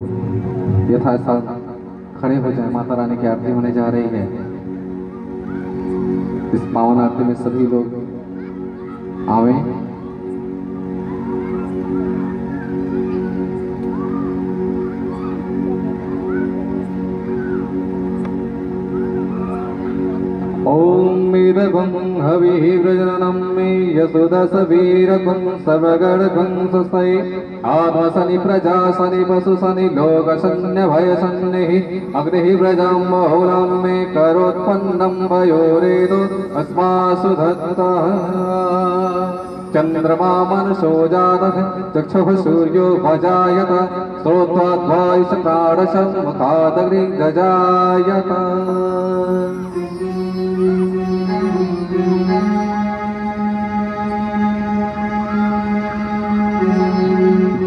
यथास्थान खड़े हो जाए। माता रानी की आरती होने जा रही है। इस पावन आरती में सभी लोग आवे। ओम मीरगं हविर्जननं मे यशोदसवीरगं सर्वगणगं सुसै आत्मसनि प्रजासनि पशुसनि लोकशन्य भयसन्निः अग्निः व्रजां बहुलं मे करोत्पन्नं वयोरेतु अस्मासु दत्तः चंद्रमा मनसो जातः चक्षुः सूर्यो भजायत श्रोत्वाद्वायुष प्राणशमुखादग्निर्गजायत।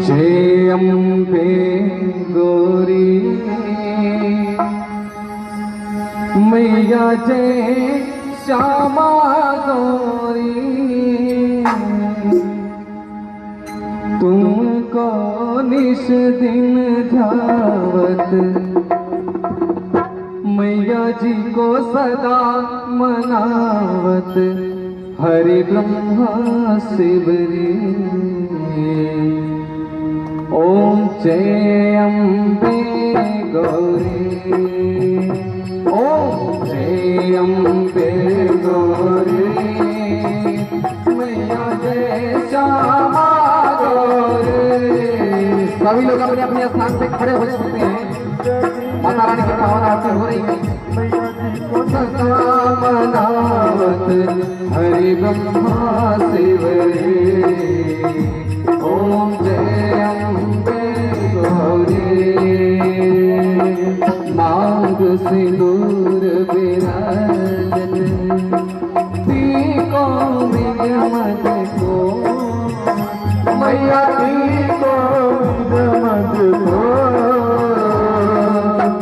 जय अम्बे गौरी मैया जय श्यामा गौरी तुमको निश दिन ध्यावत मैया जी को सदा मनावत हरि ब्रह्मा शिवरी। ओम जय अम्बे गौरी ओम जय अम्बे गौरी मैया जय श्यामा गौरी। सभी लोग अपने अपने स्थान पे खड़े हो सकते हैं। माता रानी की पावन आरती हो रही है। मनावत हरि ब्रह्मा शिवरी। ओम जय अम्बे गौरी मांग सिंदूर विराजत पीको मत को मैया पीको मत को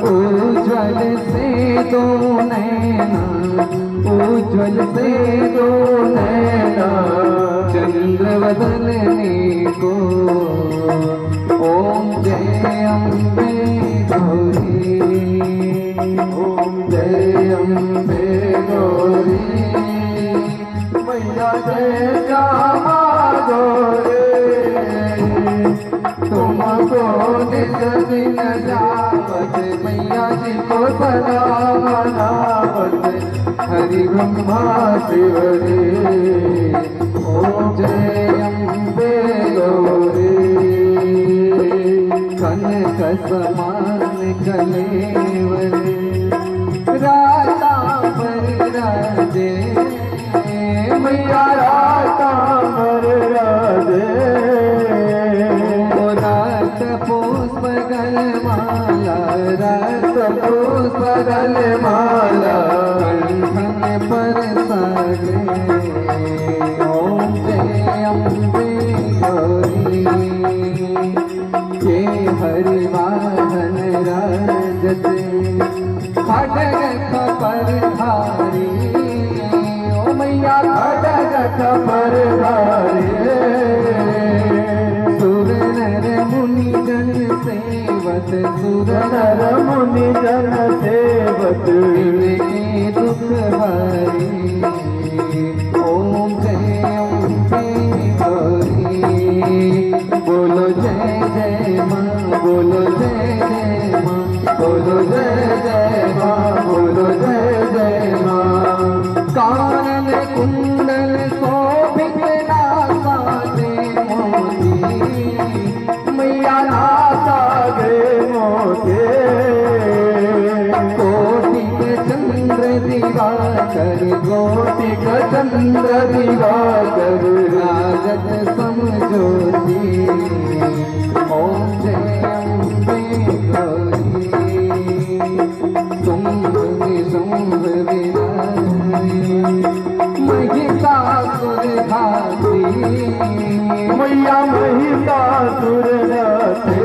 उज्ज्वल से दो नैना उज्ज्वल से दो नैना चंद्र बदलने को। ओम जय अम्बे गौरी ओम जय अम्बे गौरी मैया जय श्यामा गौरी तुमको निज दिन जावत मैया जी को सदा मनावत हरि ब्रह्मा शिवरी। ओम जय अम्बे गौरी कनक समान कलेवरे राता पर राजे मैया राता पर राजे। रात पुष्प गलमाला रात पुष्प गलमाला कंठन पर सागे। ओम जय अम्बे गौरी के हरि वाहन राजते खड्ग पर धारी। ओ मैया खड्ग पर धारी सुर नर मुनि जन सेवत सुर नर मुनि जन सेवत इनके दुख हरी। ओम जय अम्बे गौरी बोलो जय जय माँ बोलो जय जय माँ बोलो जय जय माँ बोलो जय जय माँ। कानन कुंडल शोभित नासा दे मोती मैया नासा दे मोती कोटिक चंद्र दिवाकर कोटिक चंद्र दिवाकर राजत समझोती। ओम जय अम्बे गौरी शुंभ निशुंभ विनारी महिषासुर घाती मैया महिषासुर घाती।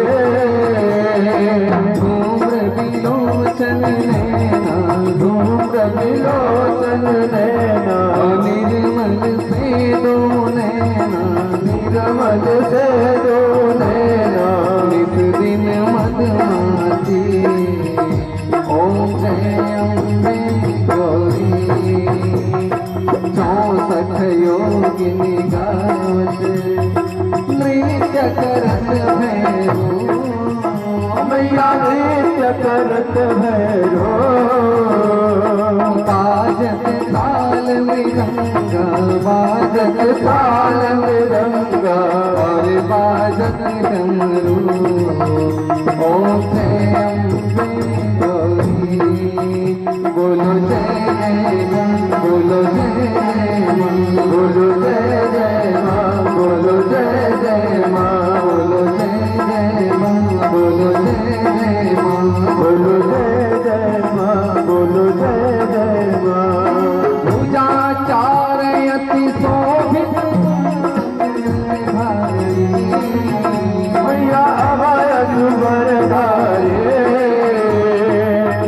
धूम्र विलोचन नैना धूम्र विलोचन नैना निर्मल से दो नैना निर्मल से दो नैना नित करत भैरो बाजत ताल मृदंगा बाजत ताल मृदंगा और बाजत डमरू ओम जय अम्बे गौरी बोलो जय मां बोलो जय मां बोलो जय मां बोलो जय मां बोलो जय मां बोलो जय मां बोलो जय मां बोलो जय मां पूजा चार अति शोभित भाई मैया अभय सुबरधारे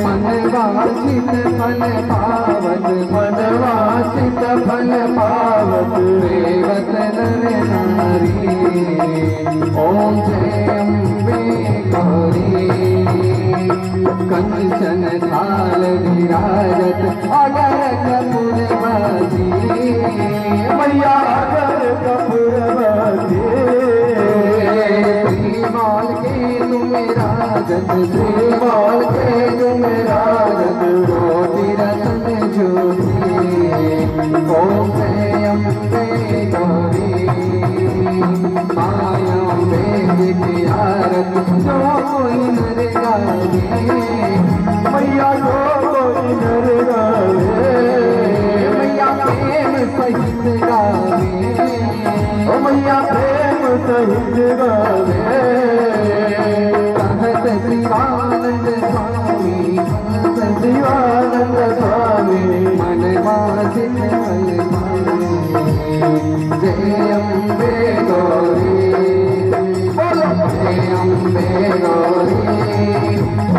मनवांचित फल पावत मनवांचित फल पावत देवत नर नारी ओम जय अम्बे गौरी कंचन थाल विराजत अगर कपूरवती मैया अगर कपूरवती श्रीमाल के तुम राजत श्रीमाल के तुम राजत ज्योति रतन ज्योति ओम जय अम्बे गौरी माया में की आरत जो कोई नर गावे मैया जो कोई नर गावे मैया प्रेम सहित गावे ओ मैया प्रेम सहित गावे कहत शिवानंद स्वामी कहत शिवानंद स्वामी मन वासित फल जय अम्बे गौरी बोलो जय अम्बे गौरी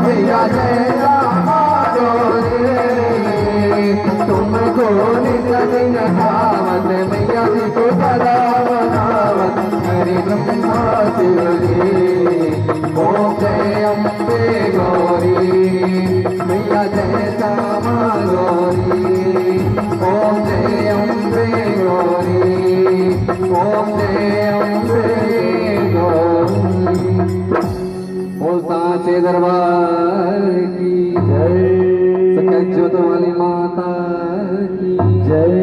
मैया जय रामा गौरी तुमको नित धावत मैया को सदा बनावत हरि ब्रह्मा शिवजी ओम जय अम्बे गौरी मैया जय श्यामा गौरी ओम जय अम्बे गौरी ओम जय अम्बे गौरी बोल सांचे दरबार की जय सकल ज्योत वाली माता की जय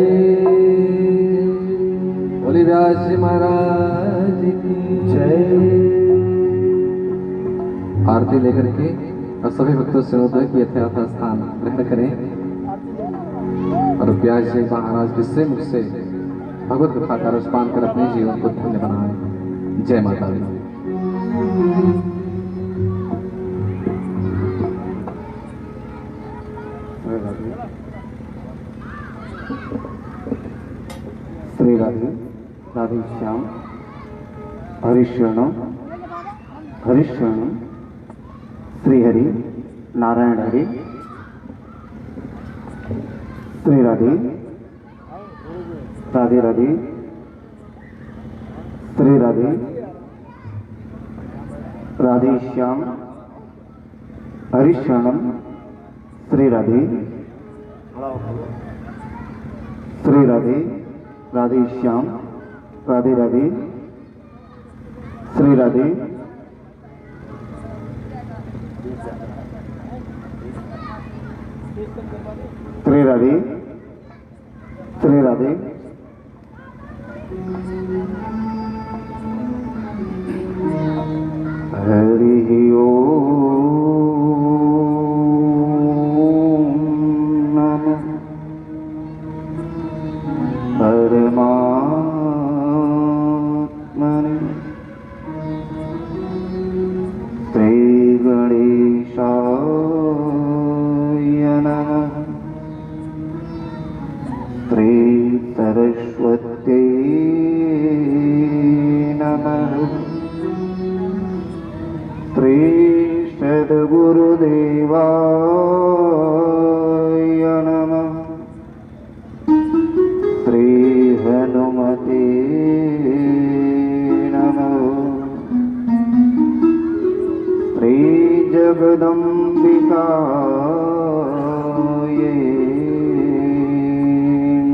बोली व्यास जी महाराज की जय आरती लेकर के और सभी भक्तों से होता है कि यथायथा स्थान ग्रहण करें और व्यास जी महाराज जिससे मुझसे भगवत कथा का रसपान कर अपने जीवन को धन्य बनाए। जय माता दी। श्री राधे राधे श्याम हरिशरणम हरिशरणम श्री हरि नारायण हरि श्री राधे राधे राधे श्री राधे राधे श्याम हरिशरणम श्री राधे श्री राधे राधे श्याम राधे राधे श्री राधे श्री राधे श्री राधे हरि ओम नमः परमात्मने श्री गणेशाय नमः श्री सरस्वत्यै नमः श्री सद्गुरुदेवाय नमः श्री हनुमते नमः श्री जगदम्बिकाय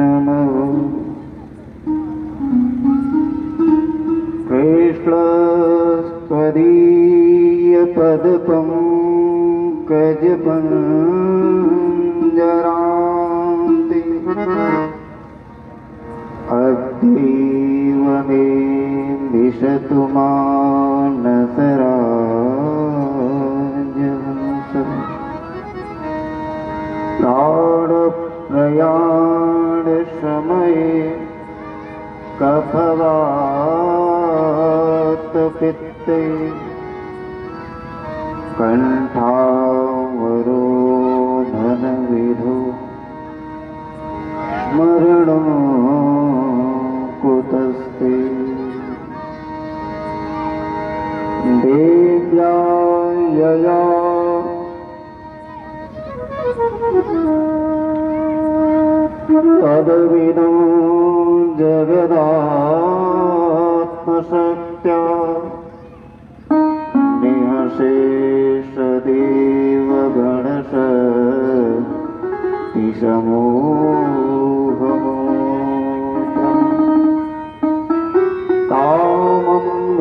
नमः कृष्णस्त्वदीय पदपङ्कजं पंकज पंजरान्ति अद्यैव मे दिशतु मानसराजहंस प्राणप्रयाण समये कफवात पित्ते कंठावरोधन विधो मरणो कुतस्ते देव्या यया तद्विदो जगदात्मशक्त्या निःशेषदेवगणशक्ति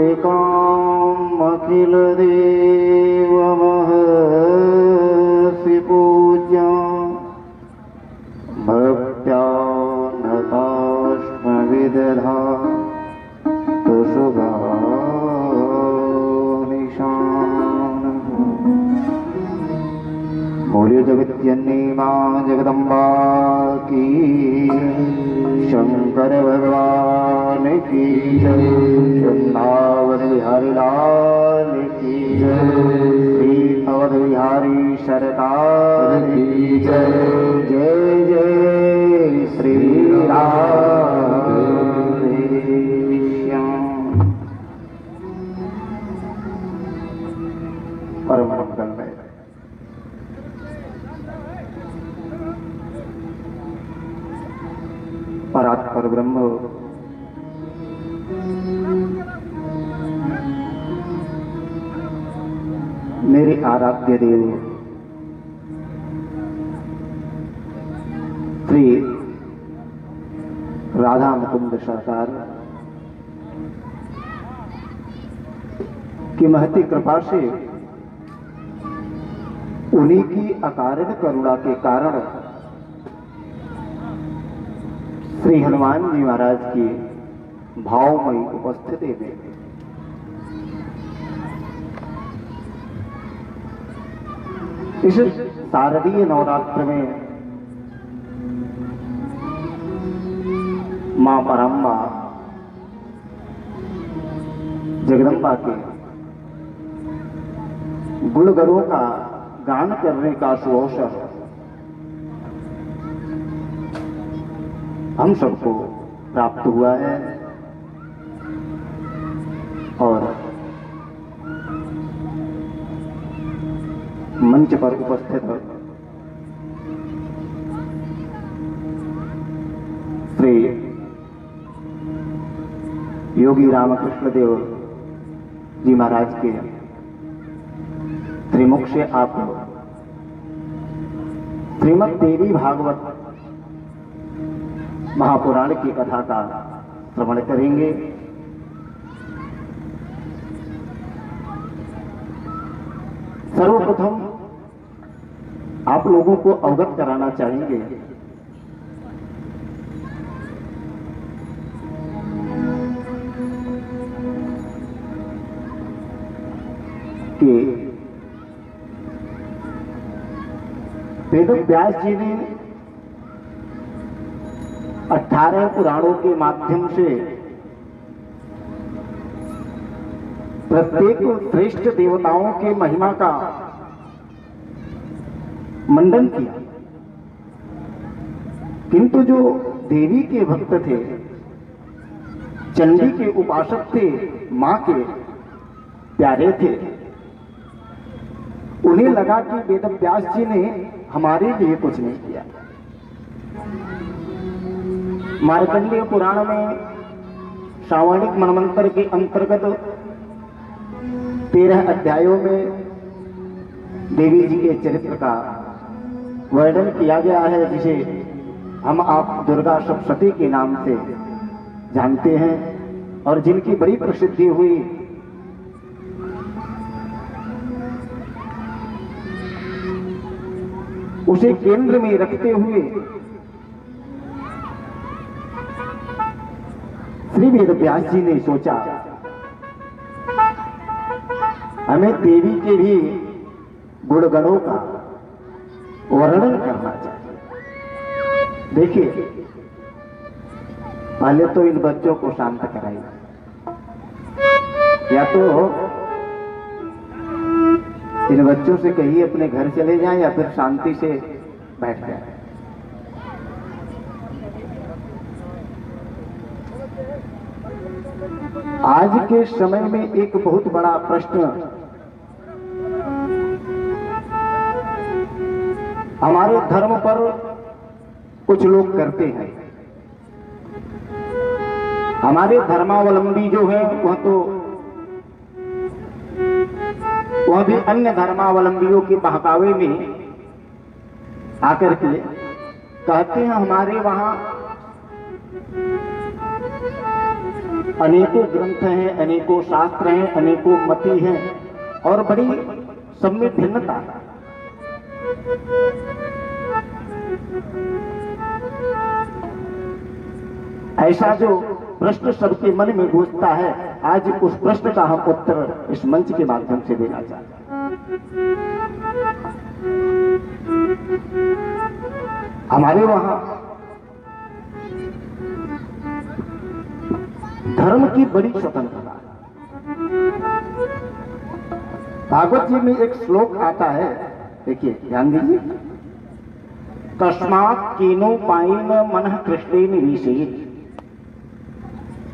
तामम्बिकाम् अखिलदेवमहर्षि पूज्या भक्त्या नताश्मविदधा तुषुगा बोलिए जगत्यन्नी मां जगदम्बा की शंकर भगवान की जय वृंदावन बिहारी लाल की जय श्री अवध बिहारी सरकार की जय जय जय श्री राधे श्याम। परम मंगल में परात्पर ब्रह्म मेरे आराध्य देव श्री राधा मुकुंद सरकार की महती कृपा से उन्हीं की अकारण करुणा के कारण श्री हनुमान जी महाराज की भावमयी उपस्थिति में इस शारदीय नवरात्र में मां परम्बा जगदम्बा के गुणगणों का गान करने का सुअवसर हम सबको प्राप्त हुआ है और मंच पर उपस्थित श्री योगी रामकृष्ण देव जी महाराज के त्रिमुख से आप श्रीमद् देवी भागवत महापुराण की कथा का श्रवण करेंगे। सर्वप्रथम आप लोगों को अवगत कराना चाहेंगे कि वेद व्यास जी ने 18 पुराणों के माध्यम से प्रत्येक श्रेष्ठ देवताओं के महिमा का मंडन किया, किंतु जो देवी के भक्त थे, चंडी के उपासक थे, मां के प्यारे थे, उन्हें लगा कि वेद व्यास जी ने हमारे लिए कुछ नहीं किया। मार्कंडेय पुराण में श्रावणिक मनमंत्र के अंतर्गत 13 अध्यायों में देवी जी के चरित्र का वर्णन किया गया है, जिसे हम आप दुर्गा सप्तशती के नाम से जानते हैं और जिनकी बड़ी प्रसिद्धि हुई। उसे केंद्र में रखते हुए श्री वेद व्यास जी ने सोचा हमें देवी के भी गुणगणों का वर्णन करना चाहिए। देखिए, पहले तो इन बच्चों को शांत कराइए, या तो इन बच्चों से कहिए अपने घर चले जाएं या फिर शांति से बैठ जाएं। आज के समय में एक बहुत बड़ा प्रश्न हमारे धर्म पर कुछ लोग करते हैं। हमारे धर्मावलंबी जो हैं वह भी अन्य धर्मावलंबियों के बहकावे में आकर के कहते हैं हमारे वहां अनेकों ग्रंथ हैं, अनेकों शास्त्र हैं, अनेकों मति हैं और बड़ी सब में भिन्नता है। ऐसा जो प्रश्न सबके मन में घुसता है, आज उस प्रश्न का हम उत्तर इस मंच के माध्यम से देना चाहते हैं। हमारे वहां धर्म की बड़ी स्वतंत्रता है। भागवत जी में एक श्लोक आता है, देखिए ध्यान दीजिए, तस्मात् कीनो पाइन मनः कृष्णेन विषेद।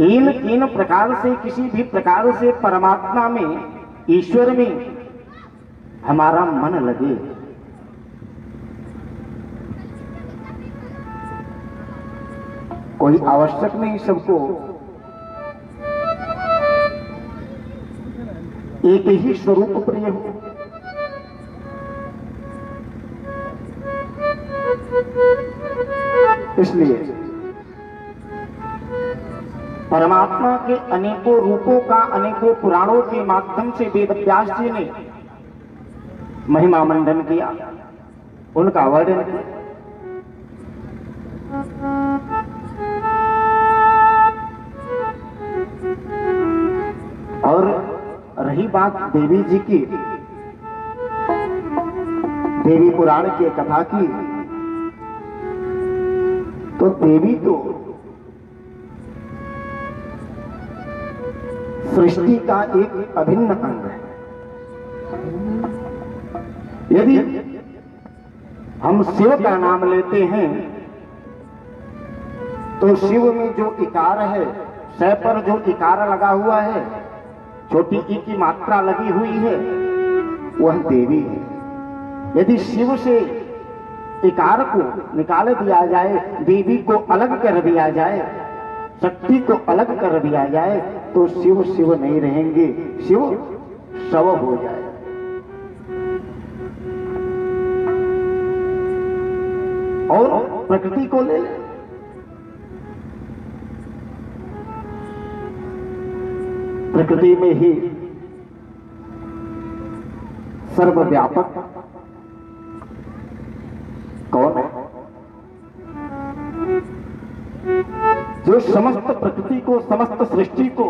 इन प्रकार से, किसी भी प्रकार से परमात्मा में, ईश्वर में हमारा मन लगे। कोई आवश्यक नहीं सबको एक ही स्वरूप प्रिय हो। इसलिए परमात्मा के अनेकों रूपों का, अनेकों पुराणों के माध्यम से वेद व्यास जी ने महिमा मंडन किया, उनका वर्णन किया। और रही बात देवी जी की, देवी पुराण की कथा की, तो देवी तो सृष्टि का एक अभिन्न अंग है। यदि हम शिव का नाम लेते हैं तो शिव में जो इकार है, स पर जो इकार लगा हुआ है, छोटी ई की मात्रा लगी हुई है, वह देवी है। यदि शिव से इकार को निकाल दिया जाए, देवी को अलग कर दिया जाए, शक्ति को अलग कर दिया जाए, तो शिव शिव नहीं रहेंगे, शिव शव हो जाए। और प्रकृति को ले, प्रकृति में ही सर्वव्यापक कौन है? जो समस्त प्रकृति को, समस्त सृष्टि को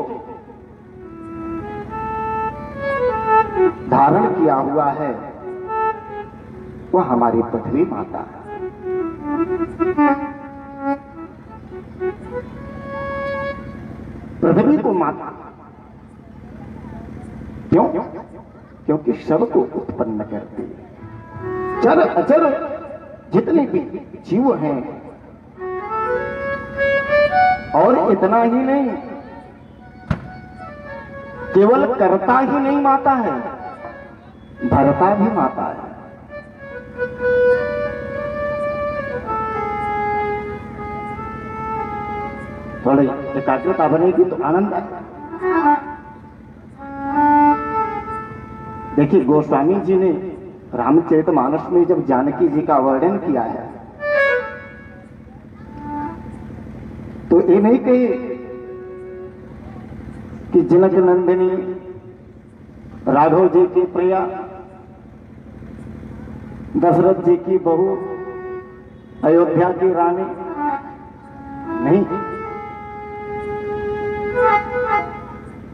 धारण किया हुआ है, वह हमारी पृथ्वी माता है। पृथ्वी को माता क्यों? क्योंकि सबको उत्पन्न करती है। चर अचर जितने भी जीव हैं, और इतना ही नहीं, केवल कर्ता ही नहीं माता है, भरता भी माता है। थोड़ी एकाग्रता बनेगी तो आनंद आएगा। देखिए, गोस्वामी जी ने रामचरितमानस में जब जानकी जी का वर्णन किया है, तो ये नहीं कही कि जनक नंदिनी राघव जी की प्रिया, दशरथ जी की बहू, अयोध्या की रानी नहीं,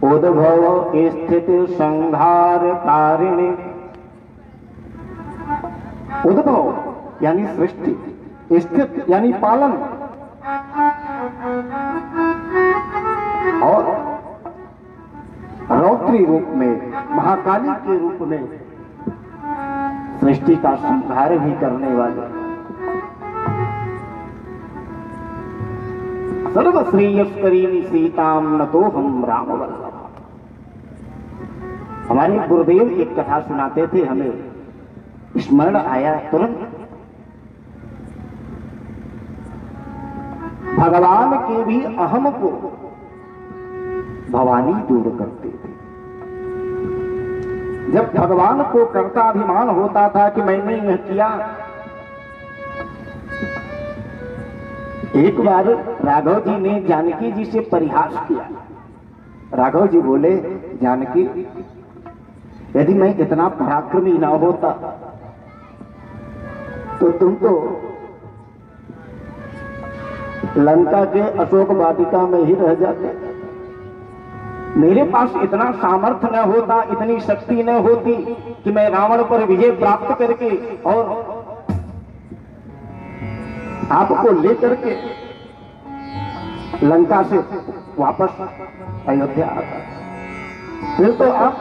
उद्भव स्थिति संहार कारिणी। उद्भव यानी सृष्टि, स्थित यानी पालन, और रौद्री रूप में, महाकाली के रूप में सृष्टि का संहार भी करने वाले। सर्वश्रेयस्करीं सीताम नतो हम राम वल्लभ। हमारे गुरुदेव एक कथा सुनाते थे, हमें स्मरण आया तुरंत। भगवान के भी अहम को भवानी दूर करते थे। जब भगवान को कर्ताभिमान होता था कि मैंने यह किया, एक बार राघव जी ने जानकी जी से परिहास किया। राघव जी बोले, जानकी, यदि मैं इतना पराक्रमी ना होता तो तुम तो लंका के अशोक वाटिका में ही रह जाते। मेरे पास इतना सामर्थ्य न होता, इतनी शक्ति न होती कि मैं रावण पर विजय प्राप्त करके और आपको लेकर के लंका से वापस अयोध्या आता। फिर तो आप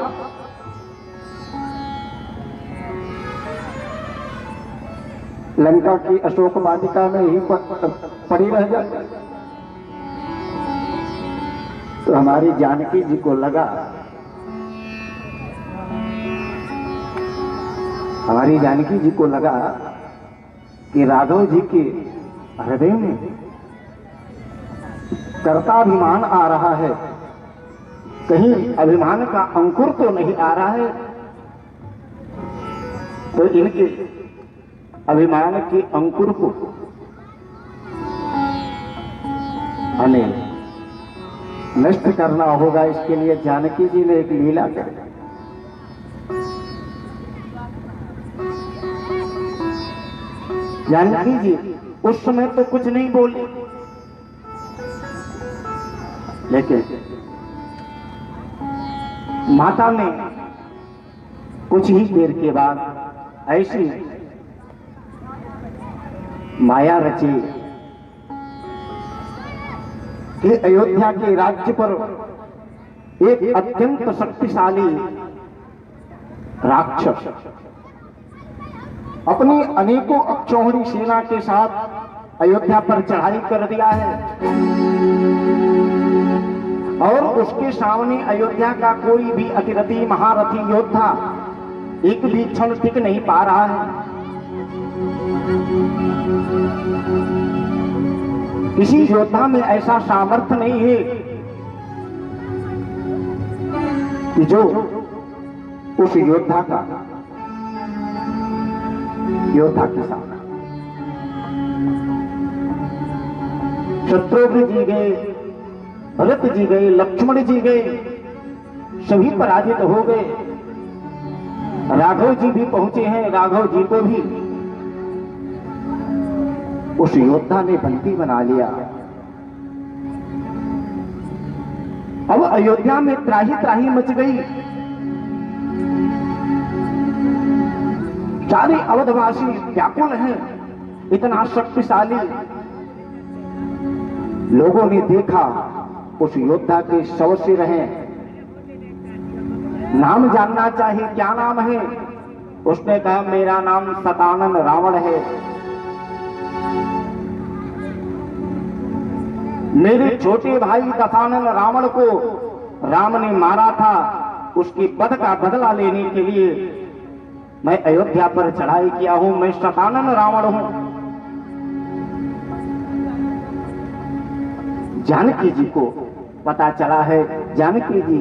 लंका की अशोक वाटिका में ही पड़ी रह जाती। तो हमारी जानकी जी को लगा, हमारी जानकी जी को लगा कि राघव जी के हृदय में कर्ताभिमान आ रहा है, कहीं अभिमान का अंकुर तो नहीं आ रहा है। तो इनके अभिमान के अंकुर को हमें नष्ट करना होगा। इसके लिए जानकी जी ने एक लीला कर, जानकी जी उस समय तो कुछ नहीं बोली, लेकिन माता ने कुछ ही देर के बाद ऐसी माया रची कि अयोध्या के राज्य पर एक अत्यंत शक्तिशाली राक्षस अपनी अनेकों अक्षौहिणी सेना के साथ अयोध्या पर चढ़ाई कर दिया है, और उसके सामने अयोध्या का कोई भी अतिरथी महारथी योद्धा एक भी क्षण टिक नहीं पा रहा है। किसी योद्धा में ऐसा सामर्थ्य नहीं है कि जो उस योद्धा के साथ। शत्रुघ्न जी गए, भरत जी गए, लक्ष्मण जी गए, सभी पराजित हो गए। राघव जी भी पहुंचे हैं, राघव जी को भी उस योद्धा ने बंदी बना लिया। अब अयोध्या में त्राही त्राही मच गई। सारे अवधवासी व्याकुल हैं, इतना शक्तिशाली। लोगों ने देखा उस योद्धा के शव से रहे। नाम जानना चाहिए, क्या नाम है? उसने कहा, मेरा नाम शतानन रावण है। मेरे छोटे भाई दशानन रावण को राम ने मारा था, उसकी वध का बदला लेने के लिए मैं अयोध्या पर चढ़ाई किया हूं। मैं शतानन रावण हूं। जानकी जी को पता चला है। जानकी जी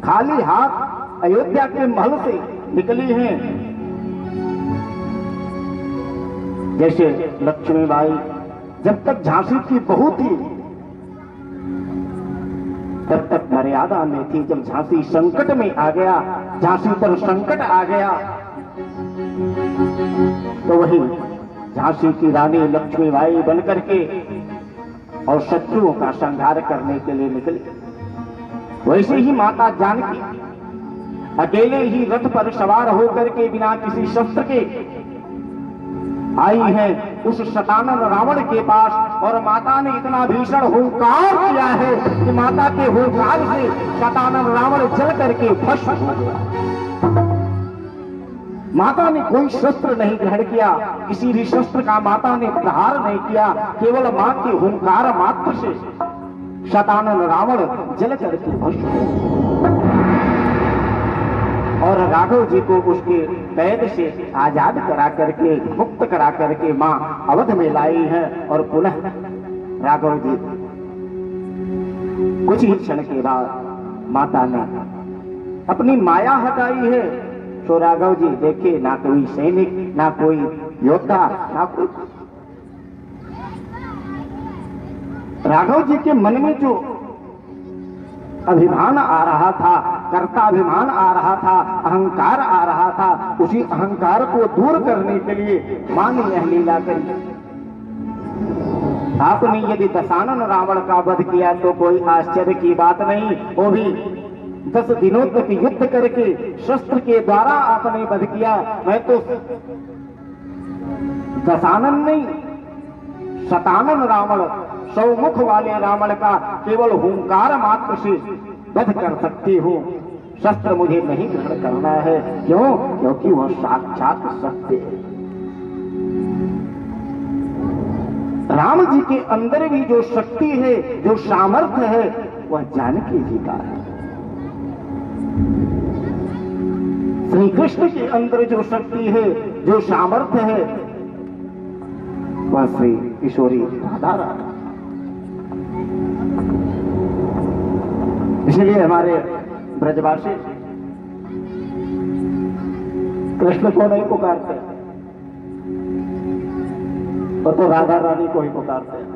खाली हाथ अयोध्या के महल से निकली हैं। जैसे लक्ष्मीबाई जब तक झांसी की बहू थी, जब तक मर्यादा में थी, जब झांसी संकट में आ गया, झांसी पर संकट आ गया, तो वही झांसी की रानी लक्ष्मीबाई बनकर के और शत्रुओं का संहार करने के लिए निकली। वैसे ही माता जानकी अकेले ही रथ पर सवार होकर के बिना किसी शस्त्र के आई है उस शतानन रावण के पास, और माता ने इतना भीषण हुंकार किया है कि माता के हुंकार से शतानन रावण जल करके भस्म हो गया। माता ने कोई शस्त्र नहीं ग्रहण किया, किसी भी शस्त्र का माता ने प्रहार नहीं किया, केवल मां के हुंकार मात्र से शतानन रावण जल करके भस्म हो गया। और राघव जी को उसके कैद से आजाद करा करके, मुक्त करा करके मां अवध में लाई है। और पुनः राघव जी कुछ ही क्षण के बाद माता ने अपनी माया हटाई है। तो राघव जी देखे ना कोई सैनिक, ना कोई योद्धा, ना कोई। राघव जी के मन में जो अभिमान आ रहा था, कर्ताभिमान आ रहा था, अहंकार आ रहा था, उसी अहंकार को दूर करने के लिए मां ने यह लीला करी। आपने यदि दशानन रावण का वध किया तो कोई आश्चर्य की बात नहीं, वो भी 10 दिनों तक युद्ध करके शस्त्र के द्वारा आपने वध किया। मैं तो दशानन नहीं, शतानन रावण, 100 मुख वाले रावण का केवल हुंकार मात्र से वध कर सकती हूँ। शस्त्र मुझे नहीं ग्रहण करना है। क्यों? क्योंकि वह साक्षात सत्य है। राम जी के अंदर भी जो शक्ति है, जो सामर्थ्य है, वह जानकी जी का है। श्री कृष्ण के अंदर जो शक्ति है, जो सामर्थ्य है, वह श्री किशोरी राधा रानी। इसलिए हमारे ब्रजवासी कृष्ण को नहीं पुकारते, तो राधा रानी को ही पुकारते हैं।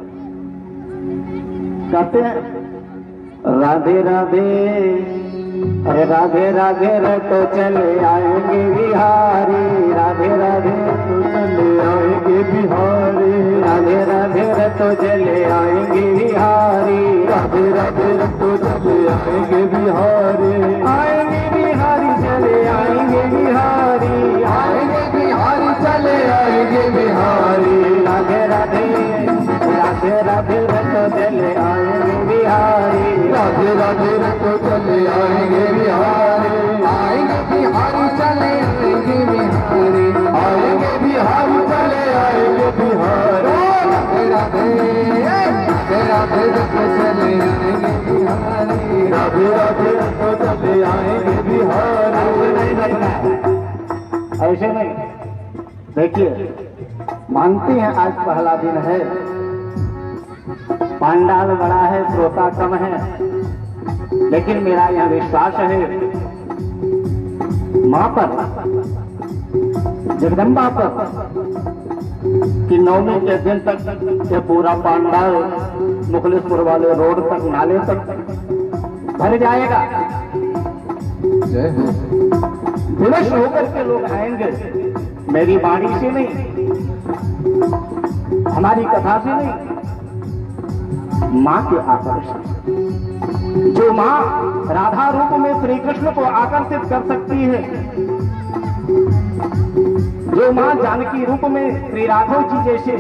कहते हैं राधे राधे, अरे राधे राधे रे तो चले आएंगे बिहारी, राधे राधे तो चले आएंगे बिहारी, राधे राधे रे तो चले आएंगे बिहारी, राधे राधे रे तो चले आएंगे बिहारी, आएंगे बिहारी चले आएंगे बिहारी, आएंगे बिहारी चले आएंगे बिहारी, राधे राधे राधे राधे रे तो चले आएंगे बिहारी, राधे राधे रे तो चले आएंगे बिहारी, आएंगे बिहारी चले आएंगे बिहारी, आएंगे बिहारी चले आएंगे बिहारी, राधे राधे राधे रे तो चले आएंगे बिहारी, राधे राधे रे तो चले आएंगे बिहारी। ऐसे नहीं, देखिए मानते हैं आज पहला दिन है, पांडाल बड़ा है, श्रोता कम है, लेकिन मेरा यह विश्वास है मां पर, जगदम्बा पर, कि नवमी के दिन तक ये पूरा पांडाल मुखलेश्वर वाले रोड तक, नाले तक भर जाएगा। जय हो। विवश होकर के लोग आएंगे, मेरी वाणी से नहीं, हमारी कथा से नहीं, मां के आकर्षण। जो मां राधा रूप में श्री कृष्ण को आकर्षित कर सकती है, जो मां जानकी रूप में श्री राघव जी जैसे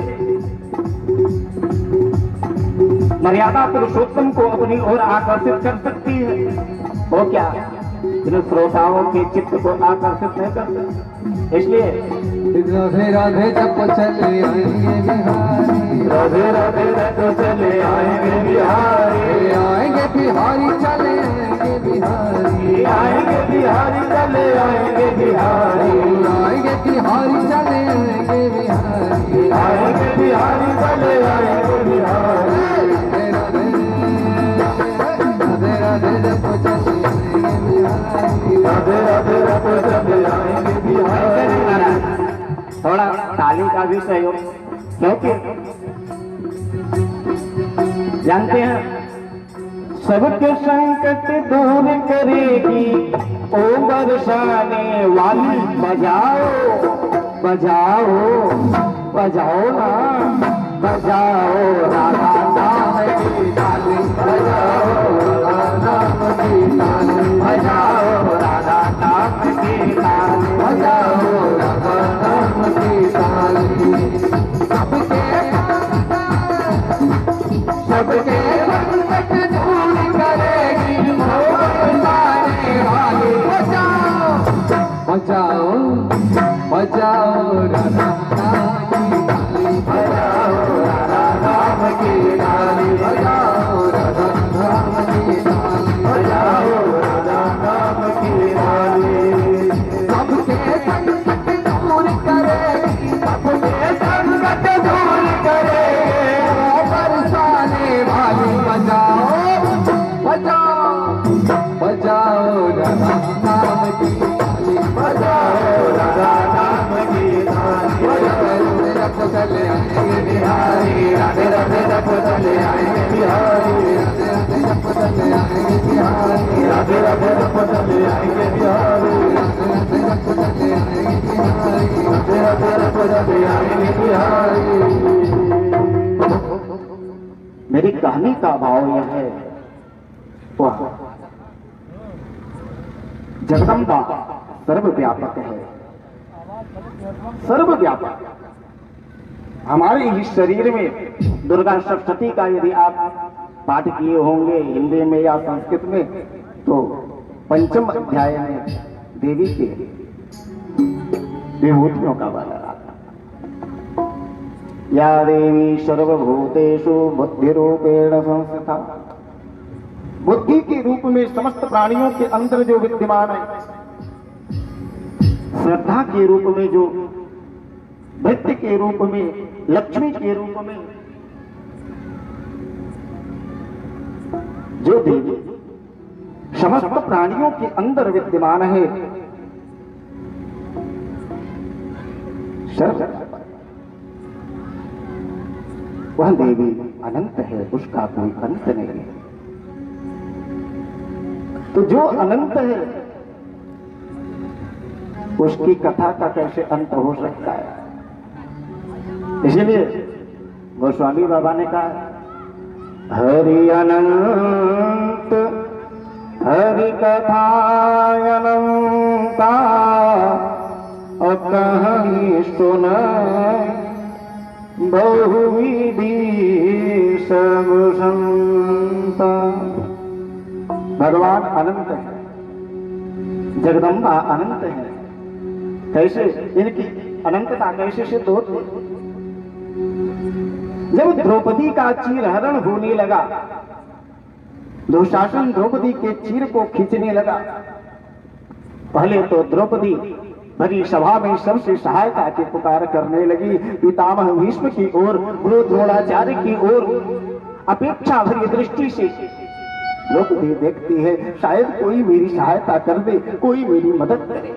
मर्यादा पुरुषोत्तम को अपनी ओर आकर्षित कर सकती है, वो क्या जिन श्रोताओं के चित्त को आकर्षित नहीं कर सकते। इसलिए राधे राधे जब चले आएंगे बिहारी, राधे राधे तो चले आएंगे बिहारी, आएंगे बिहारी चले आएंगे बिहारी, आएंगे बिहारी चले आएंगे बिहारी, आएंगे बिहारी चले आएंगे बिहारी, आएंगे बिहारी चले आएंगे बिहारी, राधे राधे जब चले आएंगे बिहारी, राधे राधे तो चले आएंगे बिहारी। थोड़ा ताली का भी सहयोग, क्योंकि जानते हैं सबके संकट दूर करेगी ओ बरसाने वाली। बजाओ बजाओ बजाओ ना, बजाओ राधा नाम की ताली, बजाओ राधा नाम की ताली, बजाओ राधा नाम की ताली, बजाओ राधा नाम की ताली। सबके संकट दूर करेगी ओ बरसाने वाली। बजाओ बजाओ बजाओ राधा नाम की ताली, बजाओ राधा नाम की ताली, बजाओ राधा नाम की ताली, बजाओ राधा नाम की ताली। सबके संकट दूर करेगी, सबके संकट दूर करेगी ओ बरसाने वाली। बजाओ बजाओ बजाओ राधा नाम की ताली, बजाओ राधा नाम की ताली। रख चले आएंगे बिहारी राधे राधे रख चले आएंगे बिहारी, राधे राधे रख चले आएंगे बिहारी, राधे राधे रख चले आएंगे बिहारी, राधे राधे रख चले आएंगे बिहारी, राधे राधे रख चले आएंगे बिहारी। मेरी कहानी का भाव यह है, वह जगदम्बा सर्वव्यापक है, सर्वव्यापक। हमारे इस शरीर में दुर्गा सप्तशती का यदि आप पाठ किए होंगे हिंदी में या संस्कृत में, तो पंचम अध्याय में देवी के विभूतियों का वर्णन आता है। या देवी सर्वभूतेषु बुद्धिरूपेण संस्थिता। बुद्धि के रूप में समस्त प्राणियों के अंदर जो विद्यमान है, श्रद्धा के रूप में जो, भक्ति के रूप में, लक्ष्मी के रूप में जो देवी समस्त प्राणियों के अंदर विद्यमान है, वह देवी अनंत है, उसका कोई अंत नहीं है। तो जो अनंत है उसकी कथा का कैसे अंत हो सकता है? इसीलिए गोस्वामी बाबा ने कहा, हरि अनंत हरि कथा अनंता, कहीं सुन बहुविधि सब संता। भगवान अनंत है, जगदम्बा अनंत है। कैसे इनकी अनंतता कैसे सिद्ध होती? जब द्रौपदी का चीरहरण होने लगा, दुशासन द्रौपदी के चीर को खींचने लगा, पहले तो द्रौपदी भरी सभा में सबसे सहायता की पुकार करने लगी, पितामह भीष्म की ओर, गुरु द्रोणाचार्य की ओर अपेक्षा भरी दृष्टि से द्रौपदी देखती है, शायद कोई मेरी सहायता कर दे, कोई मेरी मदद करे।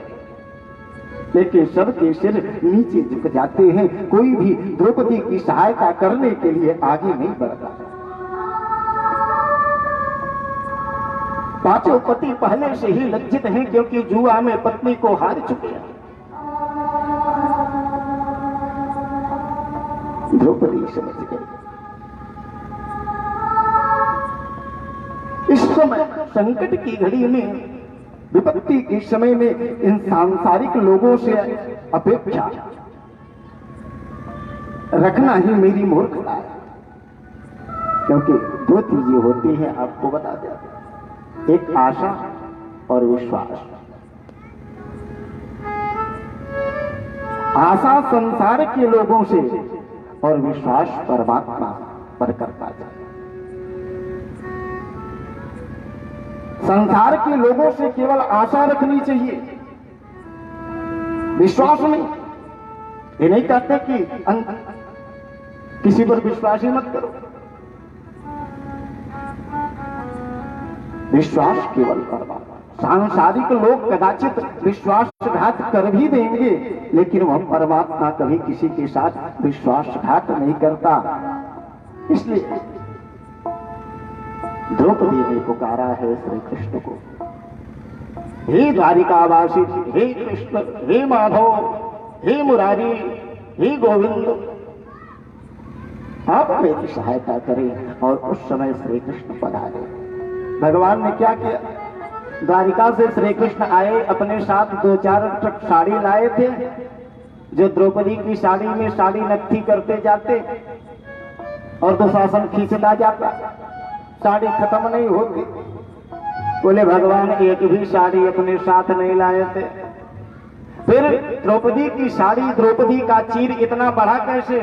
लेकिन सबके सिर नीचे झुक जाते हैं, कोई भी द्रौपदी की सहायता करने के लिए आगे नहीं बढ़ता। पांचों पति पहले से ही लज्जित हैं, क्योंकि जुआ में पत्नी को हार चुके हैं। द्रौपदी समझ गई इस समय संकट की घड़ी में, विपत्ति के समय में इन सांसारिक लोगों से अपेक्षा रखना ही मेरी मूर्खता है। क्योंकि दो चीजें होती हैं, आपको बता दें, एक आशा और विश्वास। आशा संसार के लोगों से और विश्वास परमात्मा पर करता है। संसार के लोगों से केवल आशा रखनी चाहिए, विश्वास नहीं। ये नहीं कहते कि किसी पर विश्वास ही मत करो, विश्वास केवल परमात्मा। सांसारिक लोग कदाचित विश्वासघात कर भी देंगे, लेकिन वह परमात्मा कभी किसी के साथ विश्वासघात नहीं करता। इसलिए द्रौपदी ने पुकारा है श्री कृष्ण को, हे द्वारिकावासी, हे कृष्ण, हे माधव, हे मुरारी, हे गोविंद, आप मेरी सहायता करें। और उस समय श्री कृष्ण पधारे। भगवान ने क्या किया? द्वारिका से श्री कृष्ण आए, अपने साथ 2-4 ट्रक साड़ी लाए थे, जो द्रौपदी की साड़ी में साड़ी नत्थी करते जाते और दुशासन खींचता जाता, साड़ी खत्म नहीं होती। बोले भगवान एक भी साड़ी अपने साथ नहीं लाए थे। फिर द्रौपदी की साड़ी, द्रौपदी का चीर इतना बढ़ा कैसे?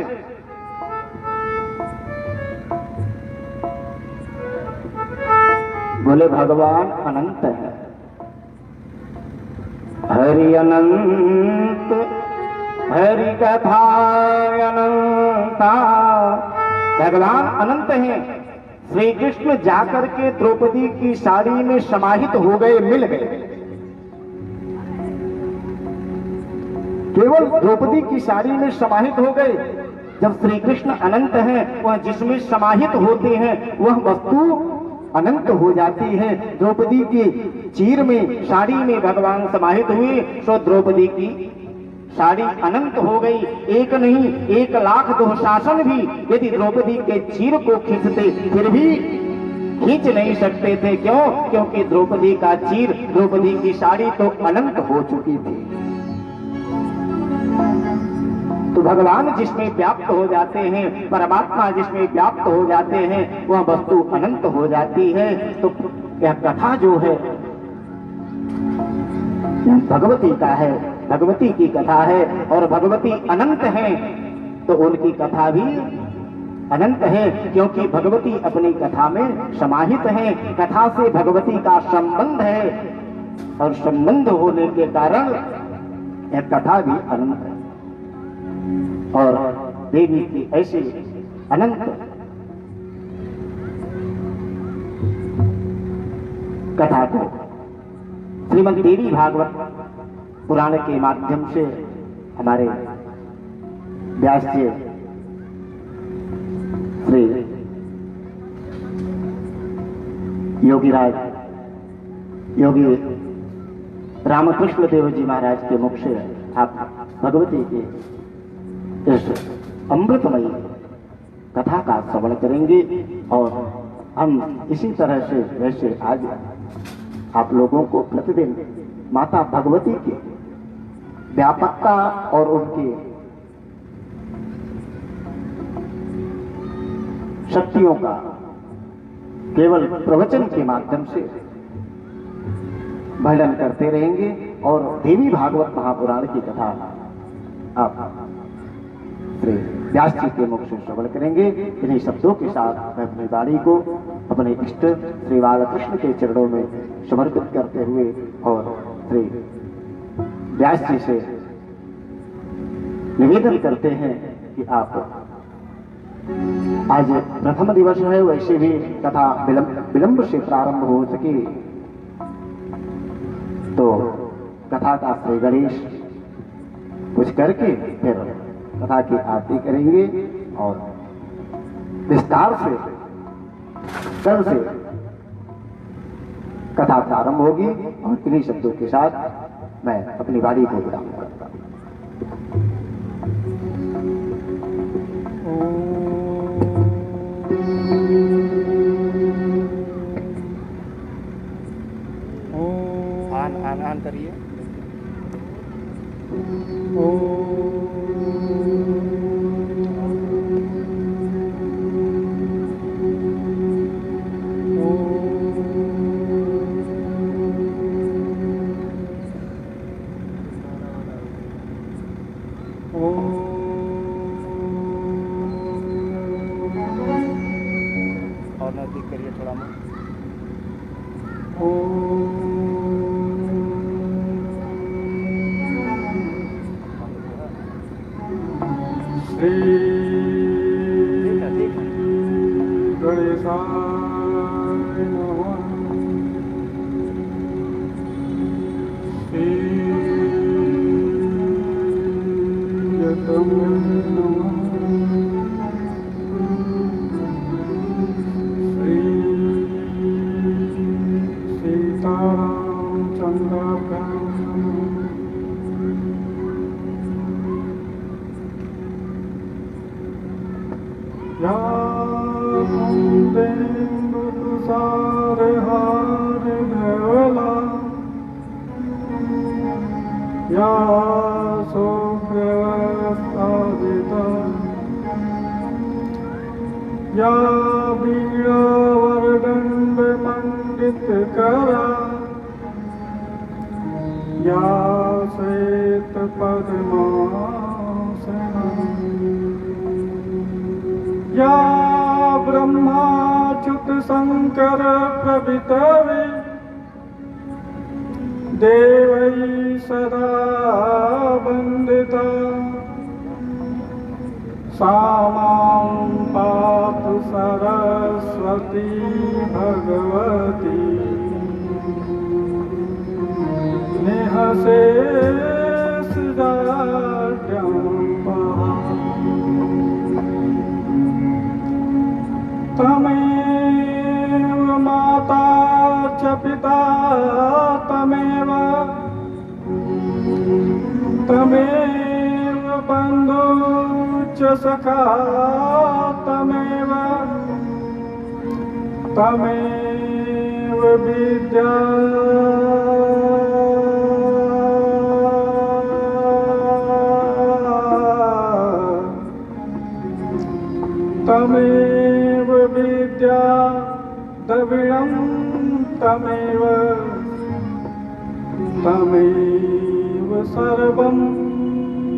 बोले भगवान अनंत है, हरि अनंत, हरि कथा अनंता। भगवान अनंत हैं। श्री कृष्ण जाकर के द्रौपदी की साड़ी में समाहित हो गए, मिल गए। केवल द्रौपदी की साड़ी में समाहित हो गए। जब श्री कृष्ण अनंत हैं, वह जिसमें समाहित होते हैं वह वस्तु अनंत हो जाती है। द्रौपदी की चीर में, साड़ी में भगवान समाहित हुए, तो द्रौपदी की साड़ी अनंत हो गई। एक नहीं 1,00,000 दुशासन भी यदि द्रौपदी के चीर को खींचते फिर भी खींच नहीं सकते थे। क्यों? क्योंकि द्रौपदी का चीर, द्रौपदी की साड़ी तो अनंत हो चुकी थी। तो भगवान जिसमें व्याप्त हो जाते हैं, परमात्मा जिसमें व्याप्त हो जाते हैं, वह वस्तु अनंत हो जाती है। तो यह कथा जो है भगवती का है, भगवती की कथा है। और भगवती अनंत है तो उनकी कथा भी अनंत है, क्योंकि भगवती अपनी कथा में समाहित है। कथा से भगवती का संबंध है और संबंध होने के कारण यह कथा भी अनंत है। और देवी की ऐसी अनंत कथा को श्रीमद् देवी भागवत पुराण के माध्यम से हमारे व्यास जी श्री योगीराज योगी रामकृष्ण देव जी महाराज के मुख से आप भगवती के इस अमृतमयी कथा का श्रवण करेंगे। और हम इसी तरह से वैसे आज आप लोगों को प्रतिदिन माता भगवती की व्यापकता और उनकी शक्तियों का केवल प्रवचन के माध्यम से वर्णन करते रहेंगे। और देवी भागवत महापुराण की कथा आप श्री व्यास जी के मुख से श्रवण करेंगे। इन्हीं शब्दों के साथ मैं अपनी वाणी को अपने इष्ट श्री बालकृष्ण के चरणों में समर्पित करते हुए और श्री व्यास जी से निवेदन करते हैं कि आप आज प्रथम दिवस है, वैसे भी कथा विलंब से प्रारंभ हो सके तो कथा का श्री गणेश कुछ करके फिर कथा की आरती करेंगे और विस्तार से कल से कथा प्रारंभ होगी। और इन्हीं शब्दों के साथ मैं अपनी वाणी को विराम करता हूं। आन करिए। और नजदीक करिए थोड़ा बहुत। गणेशाय नमः। श्री यतम नमः। श्री या सुव्यवस्थादिता या वीणावरदण्डमण्डितकरा या श्वेतपद्मासना या ब्रह्माच्युत शंकर प्रभृतवे देवै सदा वन्दिता सा मां पातु सरस्वती भगवती निःशेषजाड्यं तमेव माता च पिता तमेव बन्धु च सखा तमेव विद्या तमेव विद्या द्रविणं तमेव सर्वं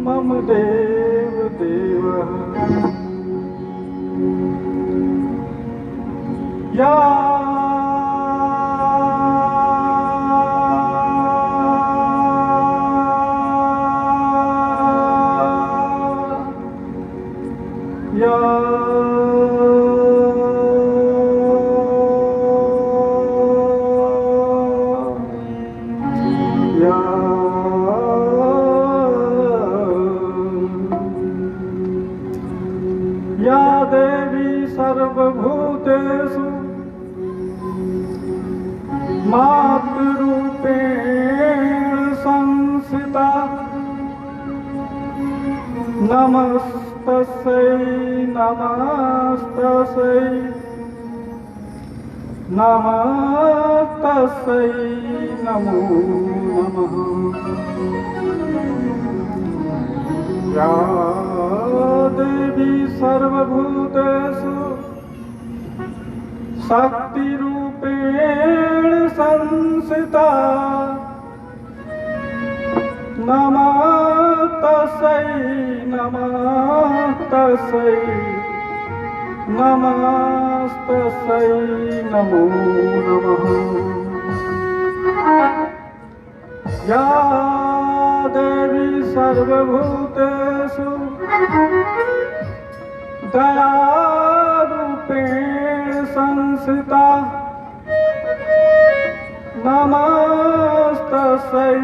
मम देव देवः या देवी सर्वभूतेषु मातृरूपेण संस्थिता नमस्तस्यै नमस्तस्यै नमो नमः या देवी सर्वभूतेषु शक्तिरूपेण संस्थिता नमस्तस्यै नमो नमः या देवी सर्वभूतेषु दयारूपेण संस्थिता नमस्तस्यै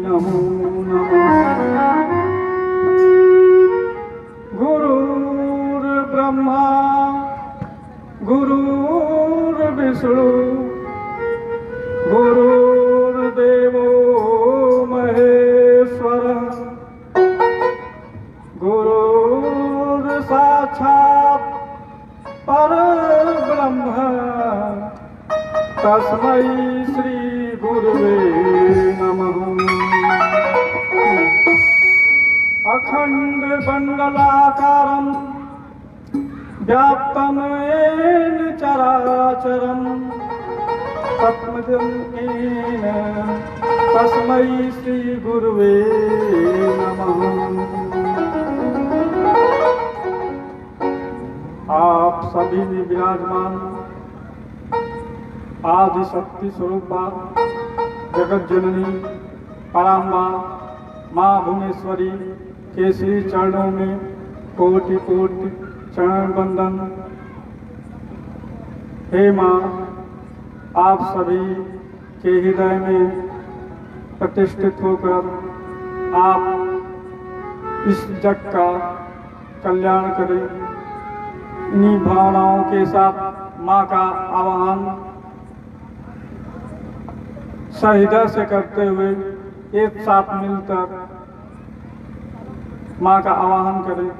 नमो नमः गुरुर्ब्रह्मा गुरुर्विष्णु गुरुर्देवो महेश्वरः गुरुर्साक्षात् परब्रह्म तस्मै श्री गुरुवे नमः अखंड मंडलाकारं व्याप्तं येन चराचरं तत्पदं येन तस्मै श्री गुरुवे नमः। आप सभी में विराजमान आदि शक्ति स्वरूपा जगत जननी पराम्बा माँ भुवनेश्वरी के श्री चरणों में कोटि कोटि चरण बंदन। हे माँ, आप सभी के हृदय में प्रतिष्ठित होकर आप इस जग का कल्याण करें। इन्हीं भावनाओं के साथ माँ का आवाहन सहृदय से करते हुए एक साथ मिलकर माँ का आवाहन करें।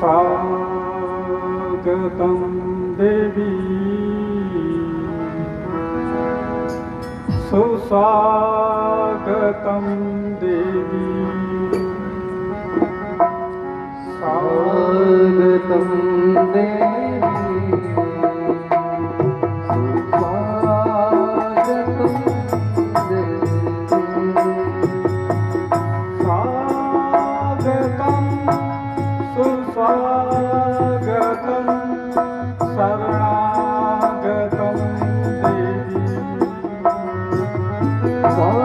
साधु सुस्वागतं देवी सुस्वागतं देवी स्वागतं देवी सुस्वागतं स्वागतं सुस्वागतं शरणागतं देवी स्वागतं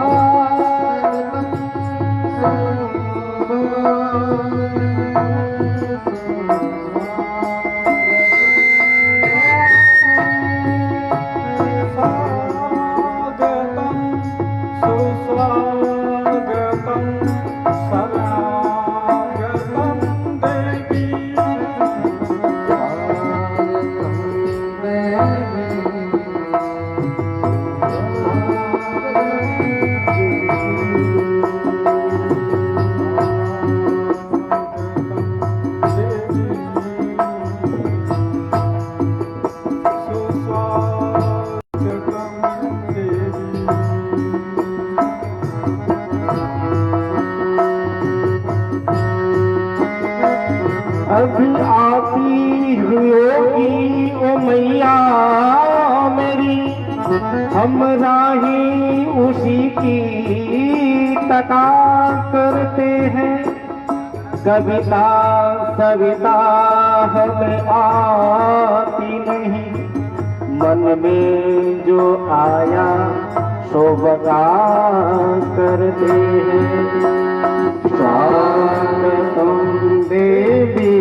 सुस्वागतं शरणागतं देवी अभी आती होगी ओ मैया मेरी, हम राही उसी की तका करते हैं। कविता सविता हमें आती नहीं, मन में जो आया सो बता करते हैं। स्वागतं देवी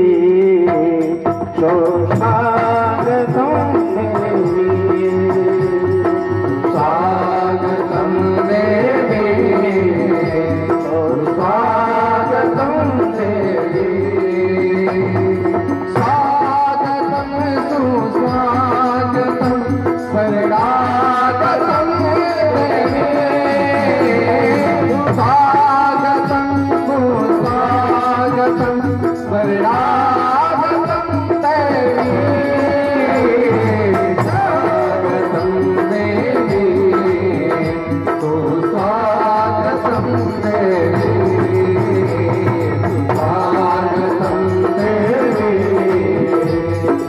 स्वागतं देवी स्वागतं देवी स्वागतं देवी स्वागतं सुस्वागतं शरणागतं देवी स्वागतं सुस्वागतं शरणागतं देवी स्वागतं देवी सुस्वागतं देवी स्वागतं देवी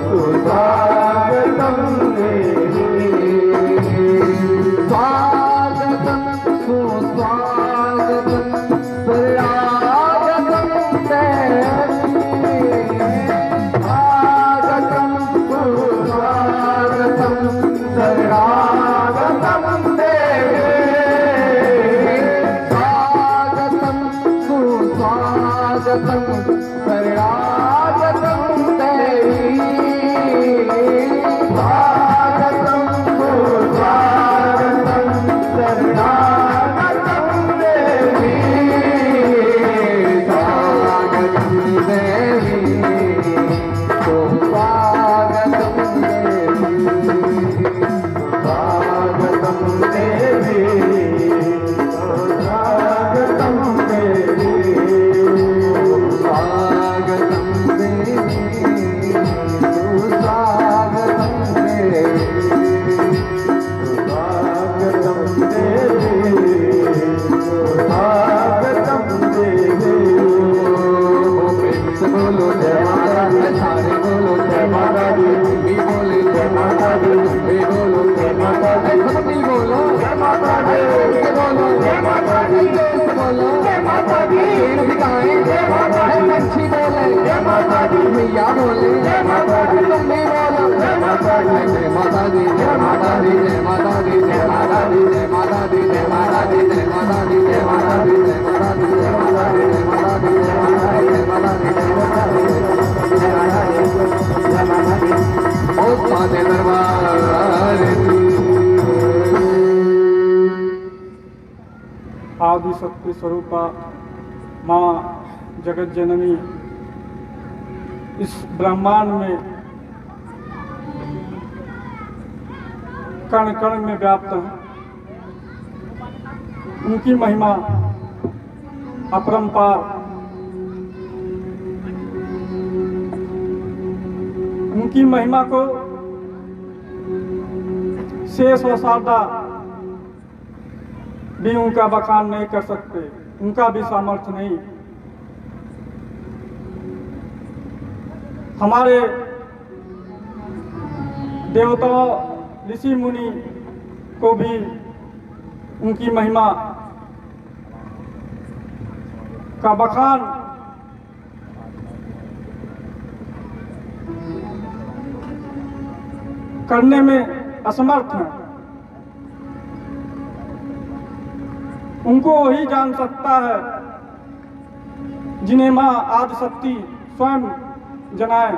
सुस्वागतं देवी स्वागतं सुस्वागतं शरणागतं देवी स्वागतं सुस्वागतं शरणागतं देवी स्वागतं सुस्वागतं शरणागतं देवी स्वागतं सुस्वागतं शरणागतं देवी स्वागतं देवी सुस्वागतं देवी स्वागतं देवी स्वागतं देवी सुस्वागतं देवी स्वागतं देवी स्वागतं देवी बोलो जय माता दी, सारे बोलो जय माता दी, भी बोले जय माता दी, भी बोलो जय माता दी, भी बोलो जय माता दी, बोलो जय माता दी, बोलो जय माता दी, गाएं जय माता दी, पंछी बोले जय माता दी, मैया बोले जय माता दी, तुम भी बोलो जय माता दी, जय माता दी, जय माता दी, जय माता दी, जय माता दी, जय माता दी, जय माता दी, जय माता दी, जय माता दी, जय माता दी, जय माता दी, जय माता दी, जय माता दी, जय माता दी, जय माता दी, जय माता दी, उस माते दरबार की। आदि शक्ति स्वरूपा माँ जगत जननी इस ब्रह्मांड में कण कण में व्याप्त है। उनकी महिमा अपरंपार। उनकी महिमा को शेष और शारदा भी उनका बखान नहीं कर सकते, उनका भी सामर्थ्य नहीं। हमारे देवताओं ऋषि मुनि को भी उनकी महिमा का बखान करने में असमर्थ हैं। उनको वही जान सकता है जिन्हें मां आदिशक्ति स्वयं जनाए।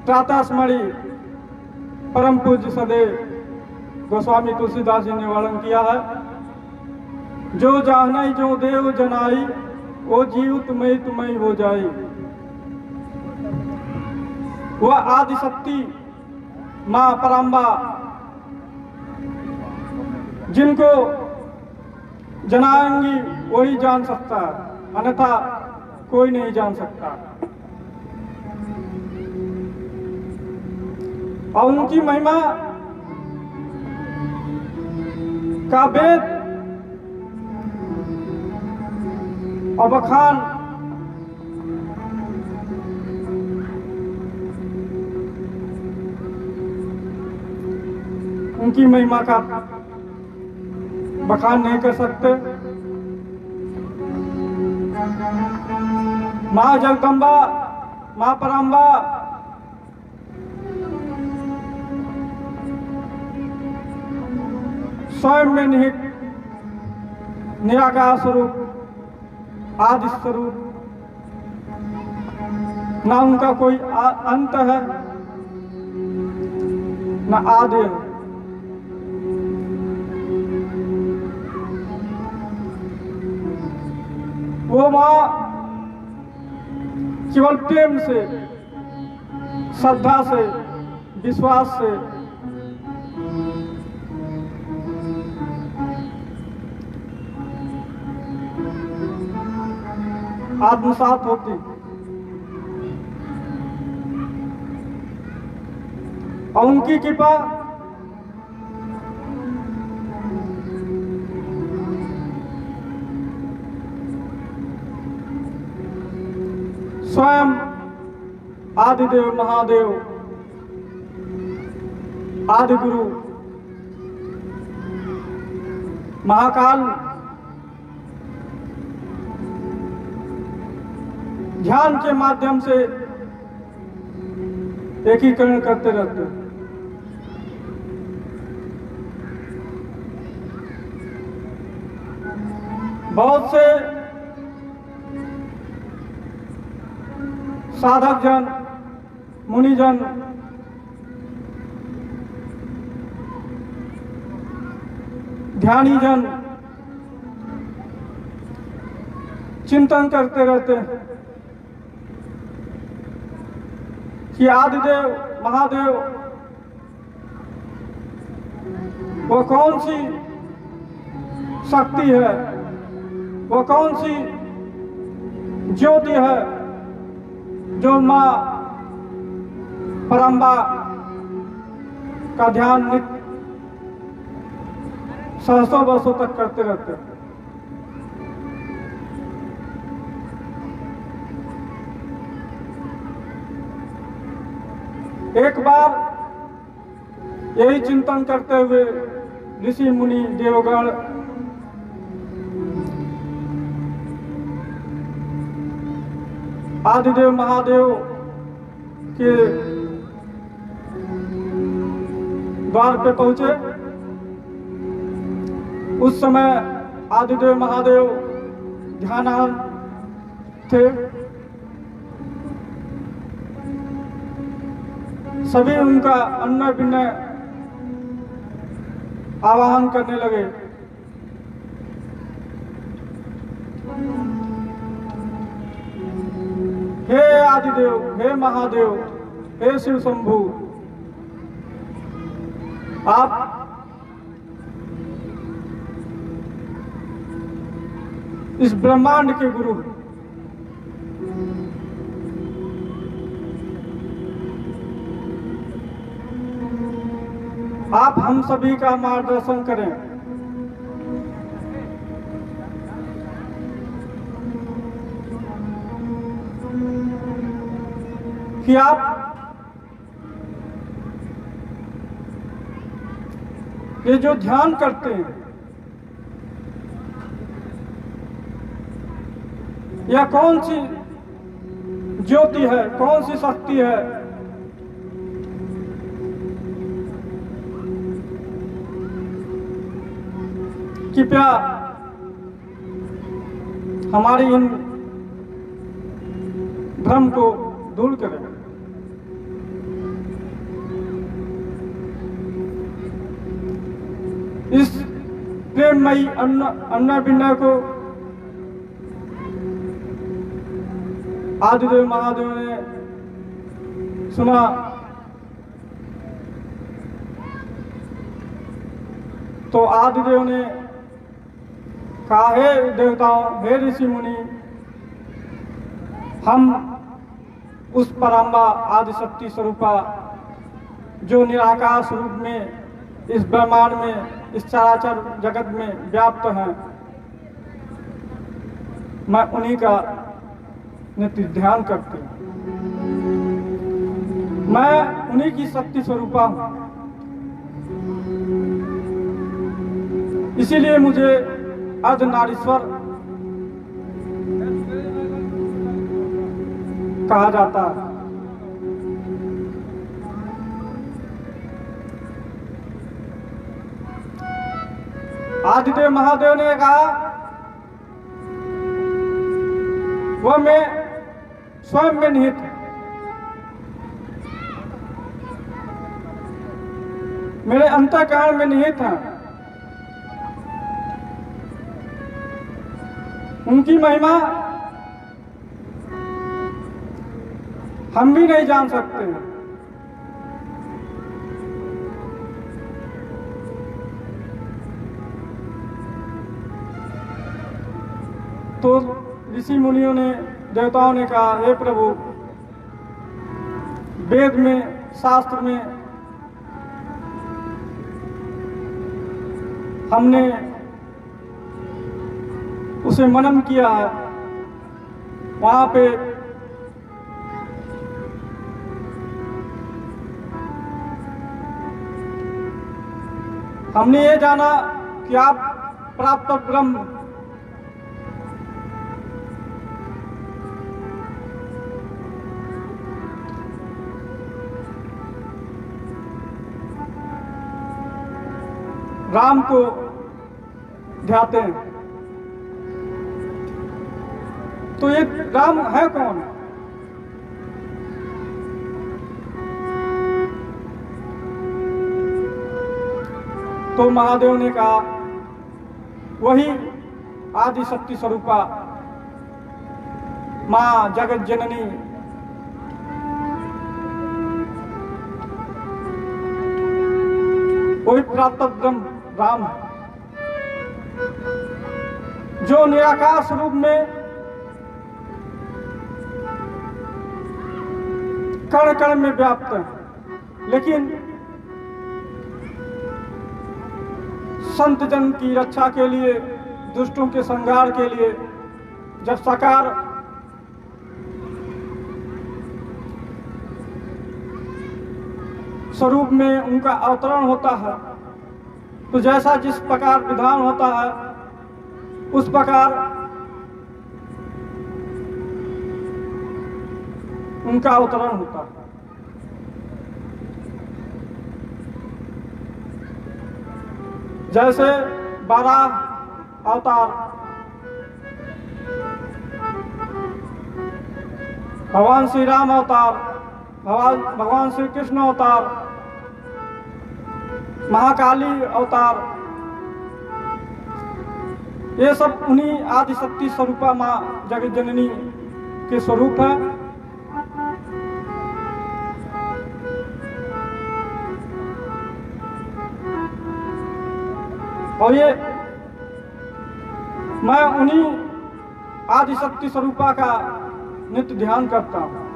त्राता स्मरी परम पूज्य सदैव गोस्वामी तुलसीदास जी ने वर्णन किया है, जो जानई जो देव जनाई, वो जीव तुम्हें तुम्हें हो जाई। वह आदिशक्ति मां पराम्बा जिनको जनाएंगी वही जान सकता है, अन्यथा कोई नहीं जान सकता। और उनकी महिमा का वेद और बखान उनकी महिमा का बखान नहीं कर सकते। मां जगदम्बा, मां पराम्बा स्वयं में निहित निराकार स्वरूप, आदि स्वरूप, ना उनका कोई अंत है न आदि है। वो मां केवल प्रेम से, श्रद्धा से, विश्वास से आत्मसात होती और उनकी कृपा स्वयं आदिदेव महादेव, आदिगुरु महाकाल ध्यान के माध्यम से एकीकरण करते रहते हैं। बहुत से साधक जन, मुनिजन ध्यानी जन चिंतन करते रहते हैं कि आदिदेव महादेव वो कौन सी शक्ति है, वो कौन सी ज्योति है जो मां पराम्बा का ध्यान नित्य सहस्रों वर्षों तक करते रहते हैं। एक बार यही चिंतन करते हुए ऋषि मुनि देवगण आदिदेव महादेव के द्वार पे पहुंचे। उस समय आदिदेव महादेव ध्यानान थे। सभी उनका अन्य विनय आवाहन करने लगे। हे आदिदेव, हे महादेव, हे शिव शंभु, आप इस ब्रह्मांड के गुरु हैं। आप हम सभी का मार्गदर्शन करें। कि आप ये जो ध्यान करते हैं यह कौन सी ज्योति है, कौन सी शक्ति है कृपया हमारी इन भ्रम को दूर करें। इस प्रेममयी अन्ना विनय को आदिदेव महादेव ने सुना, तो आदिदेव ने कहा, हे देवताओं, हे ऋषि मुनि, हम उस परम्बा आदिशक्ति स्वरूपा जो निराकार स्वरूप में इस ब्रह्मांड में, इस चराचर जगत में व्याप्त हैं, मैं उन्हीं का नित्य ध्यान करती हूँ। मैं उन्हीं की शक्ति स्वरूपा हूँ। इसीलिए मुझे अर्धनारीश्वर कहा जाता है। आदिदेव महादेव ने कहा, वह मैं स्वयं में निहित है, मेरे अंतःकरण में निहित है। उनकी महिमा हम भी नहीं जान सकते हैं। तो ऋषि मुनियों ने, देवताओं ने कहा, हे प्रभु, वेद में, शास्त्र में हमने उसे मनन किया है, वहां पे हमने ये जाना कि आप प्राप्त ब्रह्म राम को ध्याते हैं। तो ये राम है कौन? तो महादेव ने कहा, वही आदि शक्ति स्वरूपा मां जगत जननी वही प्राप्त ब्रह्म राम है, जो निराकार स्वरूप में कण कण में व्याप्त है। लेकिन संत जन की रक्षा के लिए, दुष्टों के संहार के लिए जब साकार स्वरूप में उनका अवतरण होता है, तो जैसा जिस प्रकार विधान होता है उस प्रकार उनका अवतरण होता है। जैसे 12 अवतार भगवान श्री राम अवतार, भगवान श्री कृष्ण अवतार, महाकाली अवतार, ये सब उन्हीं आदि शक्ति स्वरूपा मां जगत जननी के स्वरूप है। और ये मैं उन्हीं आदि शक्ति स्वरूपा का नित्य ध्यान करता हूं।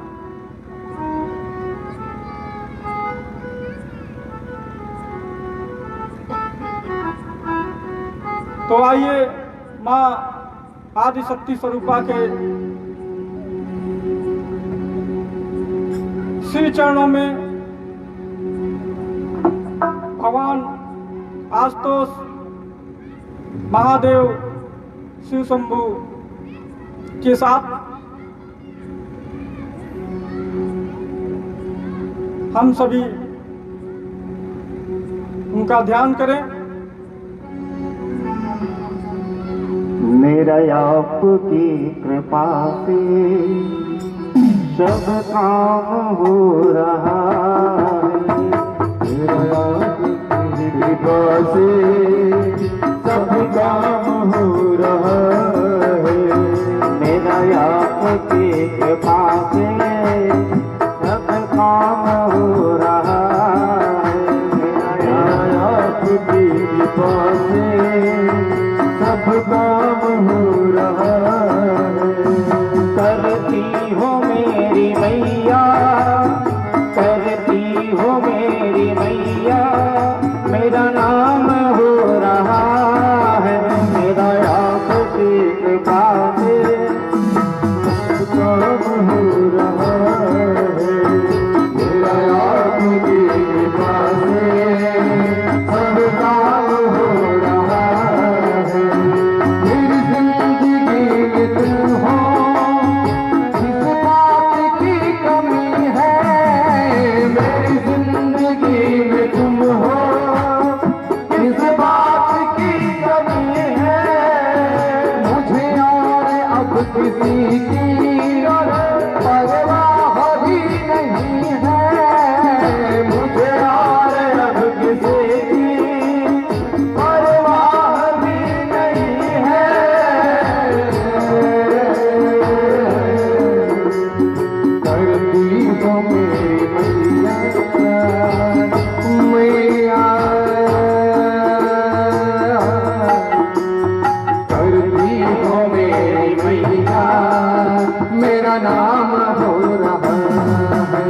तो आइए माँ आदि शक्ति स्वरूपा के श्री चरणों में भगवान आशुतोष महादेव शिव शंभू के साथ हम सभी उनका ध्यान करें। मेरा आपकी कृपा से सब काम हो रहा है, मेरा आपकी कृपा से सब काम हो रहा है, मेरा आपकी कृपा से सब काम हो रहा है, मेरा आपकी कृपा से सब काम हो रहा है। करती हो मेरी मैया, करती हो मेरी मैया, मेरा नाम हो रहा है, मेरा आपकी कृपा से सब काम हो रहा है, मेरा आपकी कृपा से सब काम हो रहा है। मेरी जिंदगी में तुम हो, किस बात की कमी है, मेरी जिंदगी में तुम हो, किस बात की कमी है, मुझे और अब किसी की परवाह भी नहीं है, मुझे और अब किसी की परवाह भी नहीं है। करती हो मेरी मैया, करती हो मेरी मैया, मेरा नाम हो रहा है,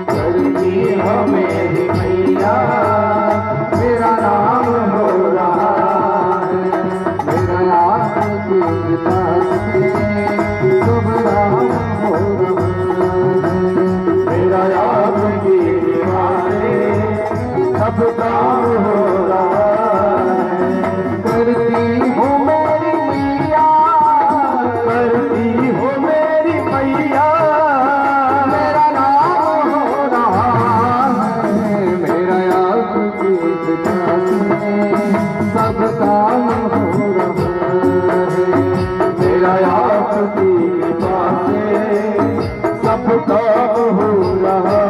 करती हो मेरी मैया, मेरा नाम हो रहा है, मेरा आपकी कृपा से सब नाम हो रहा है, मेरा आपकी कृपा से सब काम हो रहा है। करती हो मेरी मैया, करती हो मेरी मैया, मेरा नाम हो रहा है, मेरा आपकी कृपा से सब काम हो रहा है, मेरा आपकी कृपा से सब काम हो रहा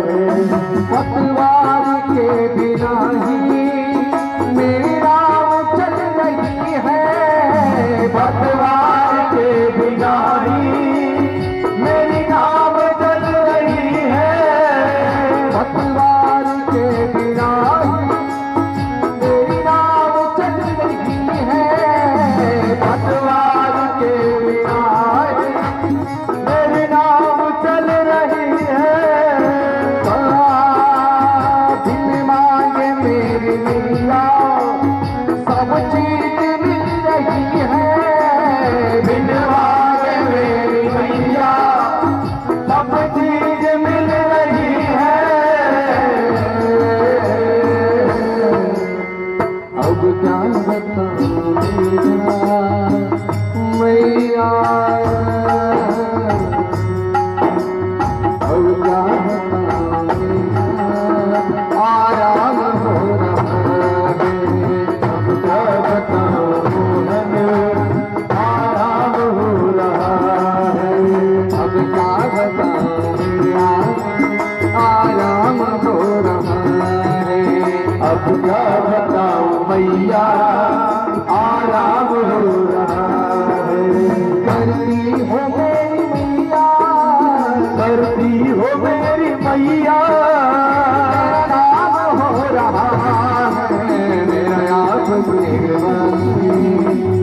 है। पतवार के बिना ही मेरी नाव चल रही है, पतवार के बिना ही मेरी नाव चल रही है, पतवार के बिना ही मेरी नाव चल रही है, पतवार के बिना ही मेरी नाव चल रही है। बिन मांगे मेरी मैया सब चीज मिल रही है, बिन मांगे मेरी मैया सब चीज मिल रही है। अब क्या बताऊं मेरा मैया, अब क्या बताऊं मेरा आराम हो रहा है, अब क्या बताऊं मोहन आराम हो रहा है, अब क्या बताऊं मेरा आराम हो रहा है, अब क्या बताऊं मैया आराम हो रहा है। करती हो मेरी मैया, करती हो मेरी मैया, आराम हो रहा है, मेरा आपकी कृपा से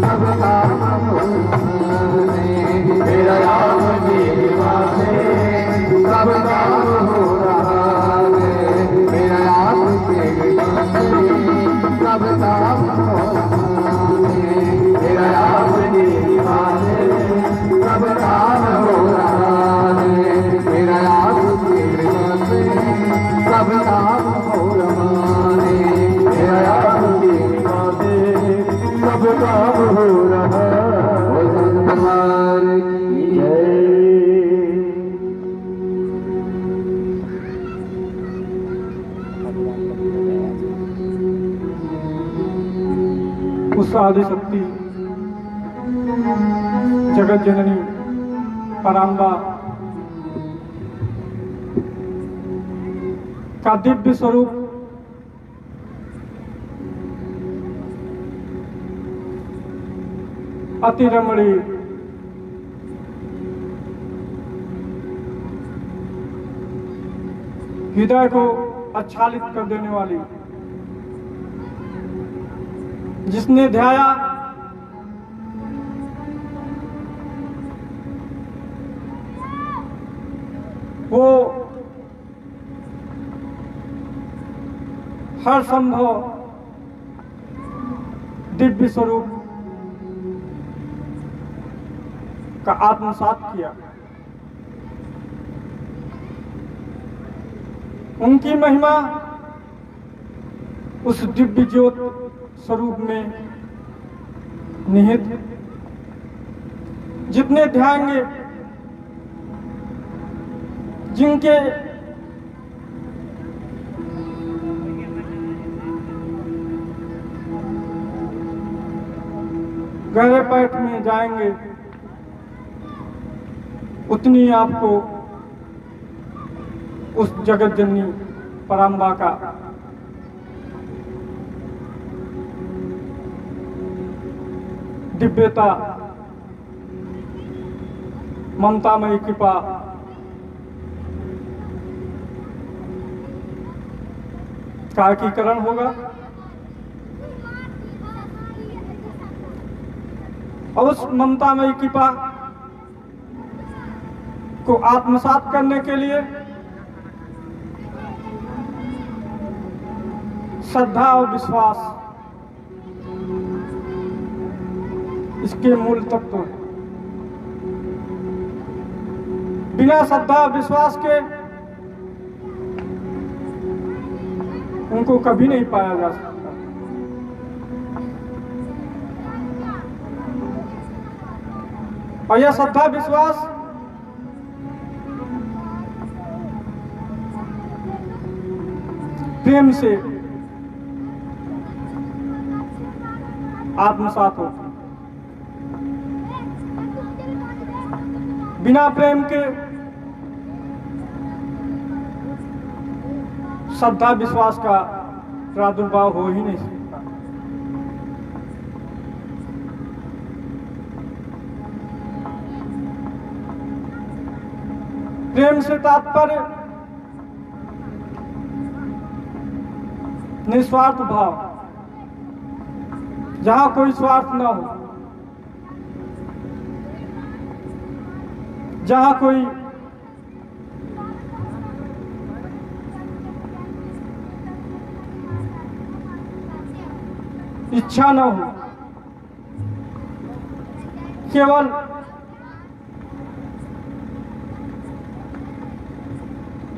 सब काम हो रहा है, मेरा आपकी कृपा से सब काम हो रहा है, मेरा आपकी कृपा से सब काम हो रहा है। उस आदिशक्ति जगत जननी पराम्बा का दिव्य स्वरूप अति रमणीय, हृदय को आच्छादित कर देने वाली, जिसने ध्याया वो हर संभव दिव्य स्वरूप का आत्मसात किया। उनकी महिमा उस दिव्य ज्योत स्वरूप में निहित, जितने ध्याएंगे, जिनके गहरे पैठ में जाएंगे, उतनी आपको उस जगत जननी पराम्बा का दिव्यता, ममतामयी कृपा का एकीकरण होगा। और उस ममतामयी कृपा को आत्मसात करने के लिए श्रद्धा और विश्वास इसके मूल तत्व हैं। बिना श्रद्धा और विश्वास के उनको कभी नहीं पाया जा सकता। और यह श्रद्धा विश्वास प्रेम से आत्मसात होती। बिना प्रेम के श्रद्धा विश्वास का प्रादुर्भाव हो ही नहीं सकता। प्रेम से तात्पर्य निस्वार्थ भाव, जहां कोई स्वार्थ न हो, जहां कोई इच्छा न हो, केवल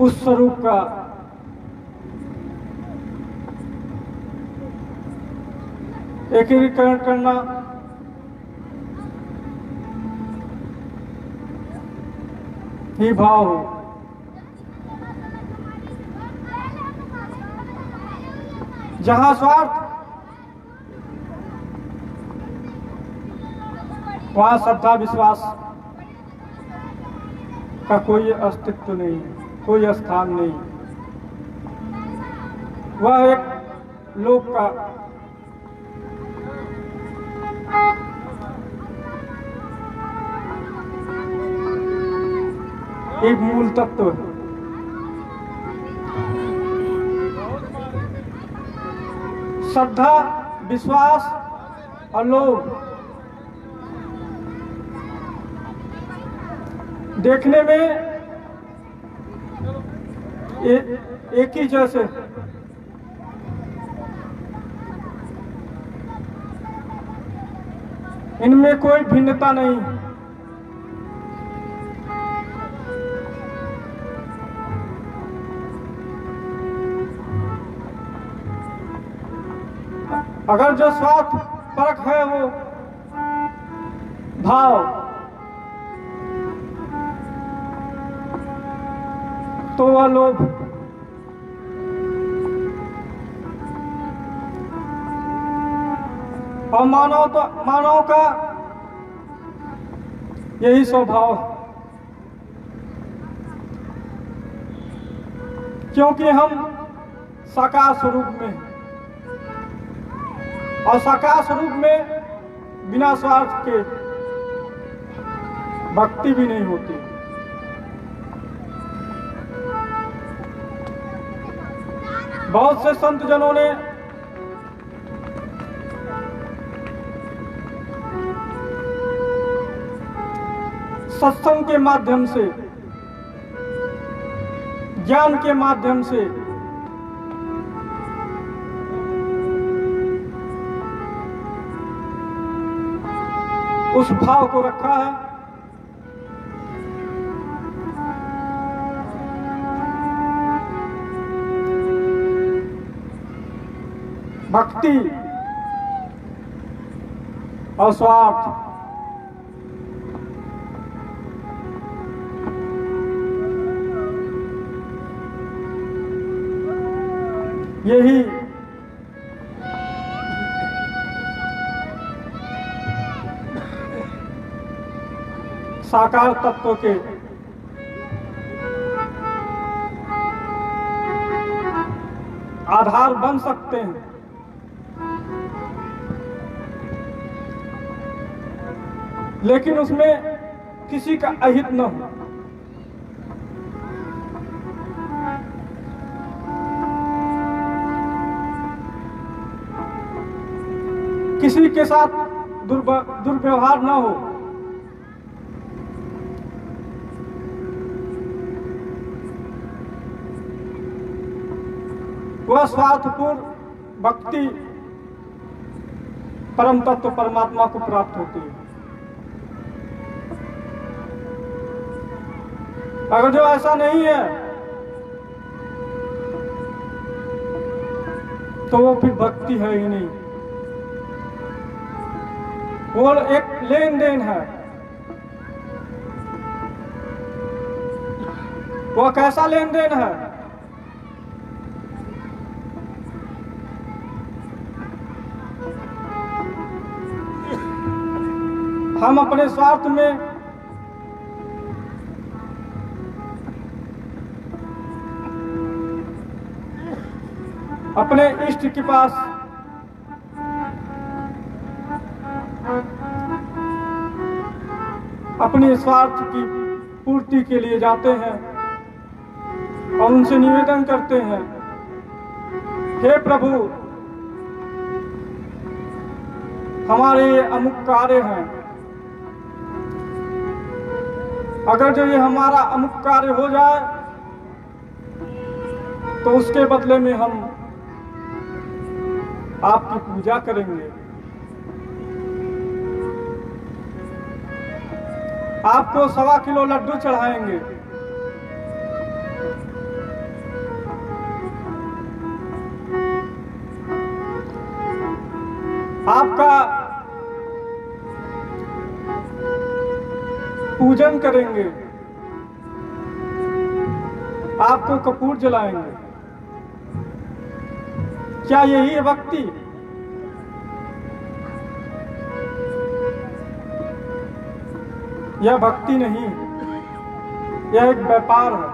उस स्वरूप का एकीकरण करना ही भाव हो। जहां स्वार्थ वहां श्रद्धा विश्वास का कोई अस्तित्व नहीं, कोई स्थान नहीं। वह एक लोक का एक मूल तत्व है। श्रद्धा विश्वास और लोभ देखने में एक ही जैसे, इनमें कोई भिन्नता नहीं। अगर जो स्वार्थ परख है वो भाव, तो वह लोभ। और मानव का यही स्वभाव है, क्योंकि हम साकार स्वरूप में हैं और साकार स्वरूप में बिना स्वार्थ के भक्ति भी नहीं होती। बहुत से संत जनों ने सत्संग के माध्यम से, ज्ञान के माध्यम से उस भाव को रखा है भक्ति और स्वार्थ यही साकार तत्व के आधार बन सकते हैं। लेकिन उसमें किसी का अहित न हो। किसी के साथ दुर्व्यवहार न हो। वह स्वार्थपूर्ण भक्ति परम तत्व परमात्मा को प्राप्त होती है। अगर जो ऐसा नहीं है तो वो फिर भक्ति है ही नहीं, वो एक लेन देन है। वो कैसा लेन देन है? हम अपने स्वार्थ में अपने इष्ट के पास अपने स्वार्थ की पूर्ति के लिए जाते हैं और उनसे निवेदन करते हैं, हे प्रभु, हमारे ये अमुक कार्य हैं, अगर जो ये हमारा अमुक कार्य हो जाए तो उसके बदले में हम आपकी पूजा करेंगे, आपको 1.25 किलो लड्डू चढ़ाएंगे। आपका पूजन करेंगे, आपको कपूर जलाएंगे। क्या यही है भक्ति? यह भक्ति नहीं, यह एक व्यापार है।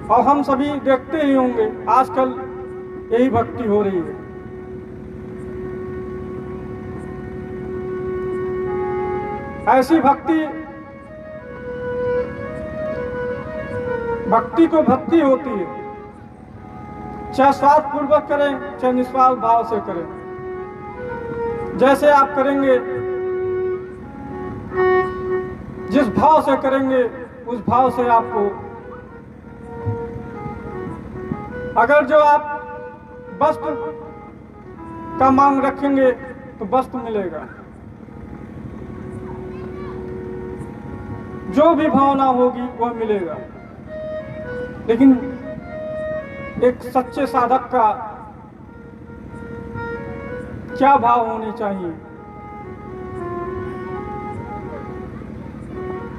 और हम सभी देखते ही होंगे आजकल यही भक्ति हो रही है। ऐसी भक्ति को भक्ति होती है, चाहे स्वार्थ पूर्वक करें चाहे निस्वार्थ भाव से करें। जैसे आप करेंगे, जिस भाव से करेंगे उस भाव से आपको, अगर जो आप वस्त्र का मांग रखेंगे तो वस्त्र मिलेगा। जो भी भावना होगी वह मिलेगा। लेकिन एक सच्चे साधक का क्या भाव होनी चाहिए?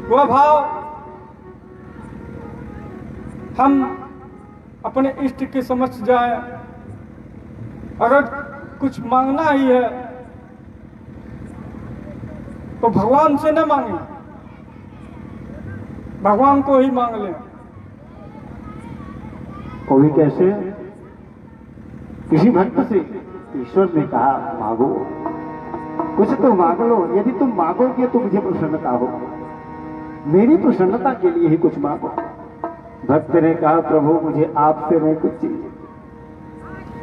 वह भाव हम अपने इष्ट के समक्ष जाए अगर कुछ मांगना ही है तो भगवान से न मांगे, भगवान को ही मांग लें। वो भी कैसे? किसी भक्त से ईश्वर ने कहा मांगो, कुछ तो मांग लो, यदि तुम मांगोगे तो मुझे प्रसन्नता हो, मेरी प्रसन्नता के लिए ही कुछ मांगो। भक्त ने कहा प्रभु मुझे आपसे नहीं कुछ चाहिए,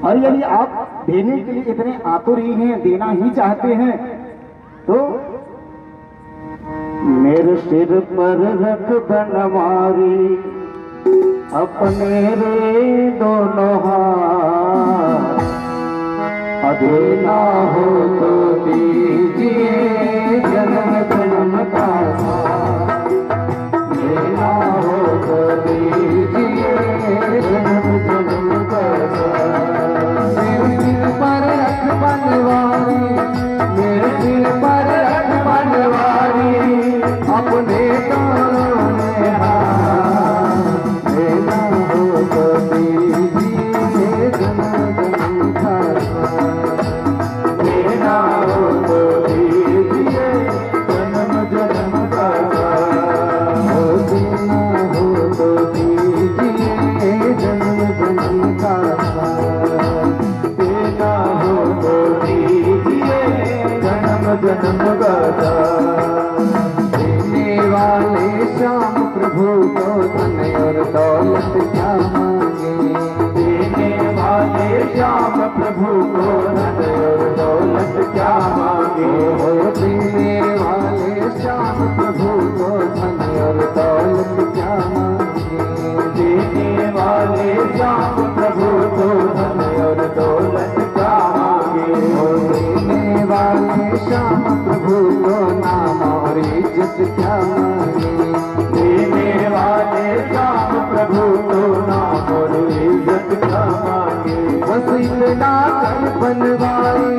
और यदि आप देने के लिए इतने आतुर ही हैं, देना ही चाहते हैं, तो मेरे सिर पर रख बनवारी अपने रे दोनों हाथ, अधेला हो तो दीजिए जन्म जन्म का साथ, देना हो तो दीजिए जन्म जन्म का साथ। मेरे सिर पर रख बनवारी, मेरे सिर पर रख बनवारी अपने दोनों ने हाथ, देना हो तो दीजिए जन्म जन्म का साथ, देना हो तो दीजिए जन्म जन्म का साथ, ओ देना हो तो दीजिए जन्म जन्म का साथ, देना हो तो दीजिए जन्म जन्म का साथ। देने वाले श्याम प्रभु को धन और दौलत क्या मांगे, देने वाले श्याम प्रभु को धन और दौलत क्या मांगे, ओ देने वाले श्याम प्रभु को धन और दौलत क्या मांगे, देने वाले श्याम प्रभु को धन और दौलत क्या मांगे, ओ देने वाले श्याम प्रभु को नाम और इज्जत क्या मांगे, देने वाले श्याम प्रभु को नाम और इज्जत क्या मांगे, बस इतना कर बनवारी,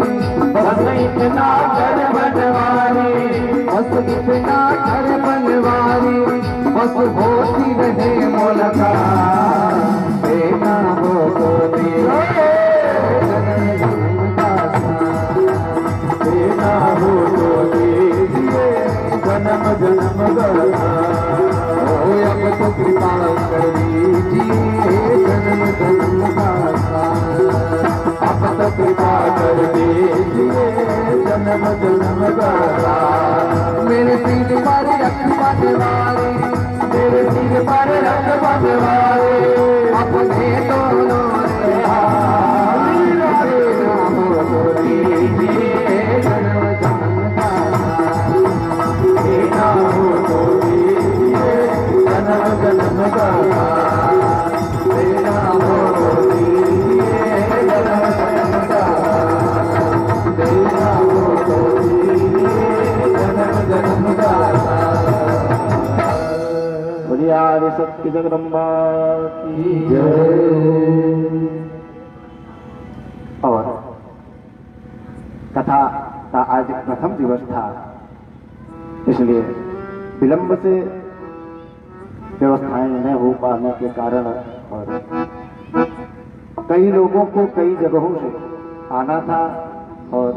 बस इतना कर बनवारी, बस इतना कर बनवारी, बस होती रहे मुलाकात, देना हो तो दीजिए जन्म जन्म का साथ, देना हो तो दीजिए जन्म जन्म का साथ। ओ अब तो कृपा कर दीजिए जन्म जन्म का साथ, अब तो कृपा कर दीजिए जन्म जन्म का साथ। मेरे सिर पर रख बनवारी, मेरे सिर पर रख बनवारी अपने दोनों ने हाथ, देना हो तो दीजिए जन्म जन्म का साथ, देना हो तो दीजिए जन्म जन्म का साथ, देना हो तो दीजिए जन्म जन्म का साथ, देना हो तो दीजिए जन्म जन्म का साथ। बोलिए आदि शक्ति जगदम्बा की जय। और कथा का आज प्रथम दिवस था, इसलिए विलंब से व्यवस्थाएं न हो पाने के कारण और कई लोगों को कई जगहों से आना था और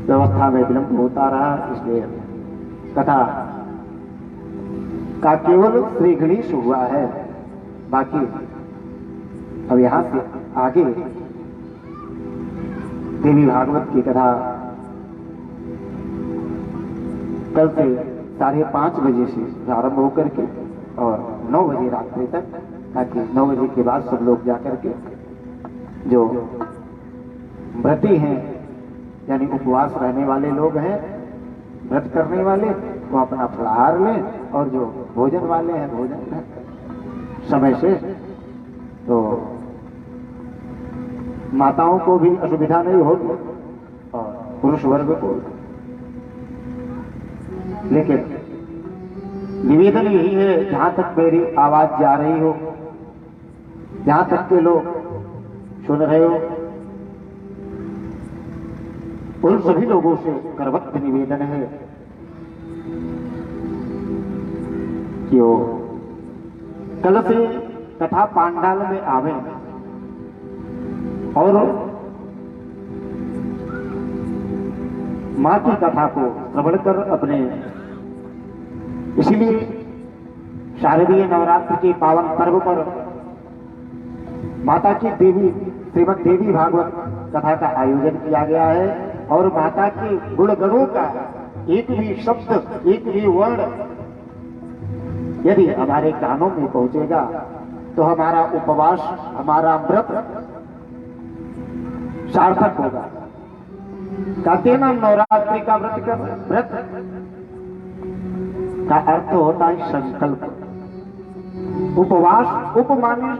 व्यवस्था में विलंब होता रहा, इसलिए कथा का केवल श्री गणेश हुआ है। बाकी अब यहां से आगे देवी भागवत की कथा कल से 5:30 बजे से प्रारंभ होकर के और 9 बजे रात्रि तक, ताकि 9 बजे के बाद सब लोग जाकर के जो व्रती हैं यानी उपवास रहने वाले लोग हैं, व्रत करने वाले, वो अपना फलाहार लें और जो भोजन वाले हैं भोजन करें समय से। तो माताओं को भी असुविधा नहीं होगी और पुरुष वर्ग को। लेकिन निवेदन यही है, जहां तक मेरी आवाज जा रही हो, जहां तक के लोग सुन रहे हो, उन सभी लोगों से करवत निवेदन है कि वो कल से कथा पांडाल में आवे और माँ की कथा को श्रवण कर अपने, इसीलिए शारदीय नवरात्र के पावन पर्व पर माता की देवी श्रीमद देवी भागवत कथा का आयोजन किया गया है। और माता के गुण गणों का एक भी शब्द, एक भी वर्ण यदि हमारे कानों में पहुंचेगा तो हमारा उपवास, हमारा व्रत सार्थक होगा। कहते ना नवरात्रि का व्रत कर, व्रत का अर्थ होता है संकल्प। उपवास, उप माने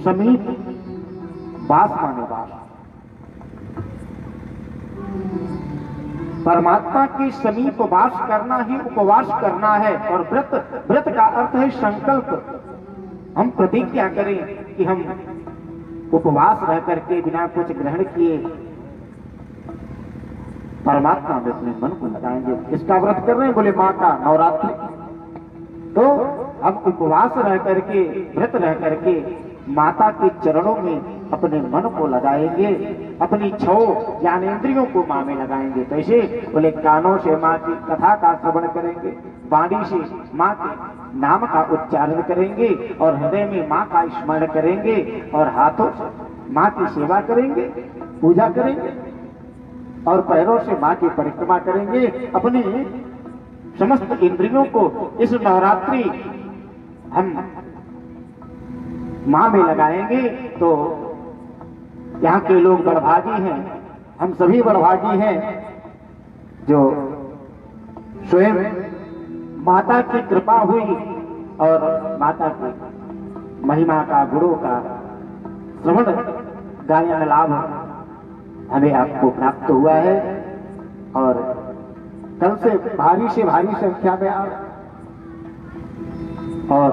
समीप, वास माने वास। परमात्मा के समीप वास करना ही उपवास करना है। और व्रत, व्रत का अर्थ है संकल्प। हम प्रतिज्ञा करें कि हम उपवास रह करके बिना कुछ ग्रहण किए परमात्मा में अपने मन को लगाएंगे। किसका व्रत कर रहे हैं? बोले माँ का, नवरात्रि। तो हम उपवास रह करके, व्रत रह करके माता के चरणों में अपने मन को लगाएंगे, अपनी छो ज्ञानेंद्रियों को माँ में लगाएंगे। कैसे? बोले कानों से माँ की कथा का श्रवण करेंगे, वाणी से माँ के नाम का उच्चारण करेंगे, और हृदय में माँ का स्मरण करेंगे, और हाथों से माँ की सेवा करेंगे, पूजा करेंगे, और पैरों से माँ की परिक्रमा करेंगे। अपनी समस्त इंद्रियों को इस नवरात्रि हम माँ में लगाएंगे। तो यहाँ के लोग बड़भागी हैं, हम सभी बड़भागी हैं जो स्वयं माता की कृपा हुई और माता की महिमा का, गुणों का श्रवण गायन लाभ हमें आपको प्राप्त हुआ है। और कल से भारी संख्या में आ, और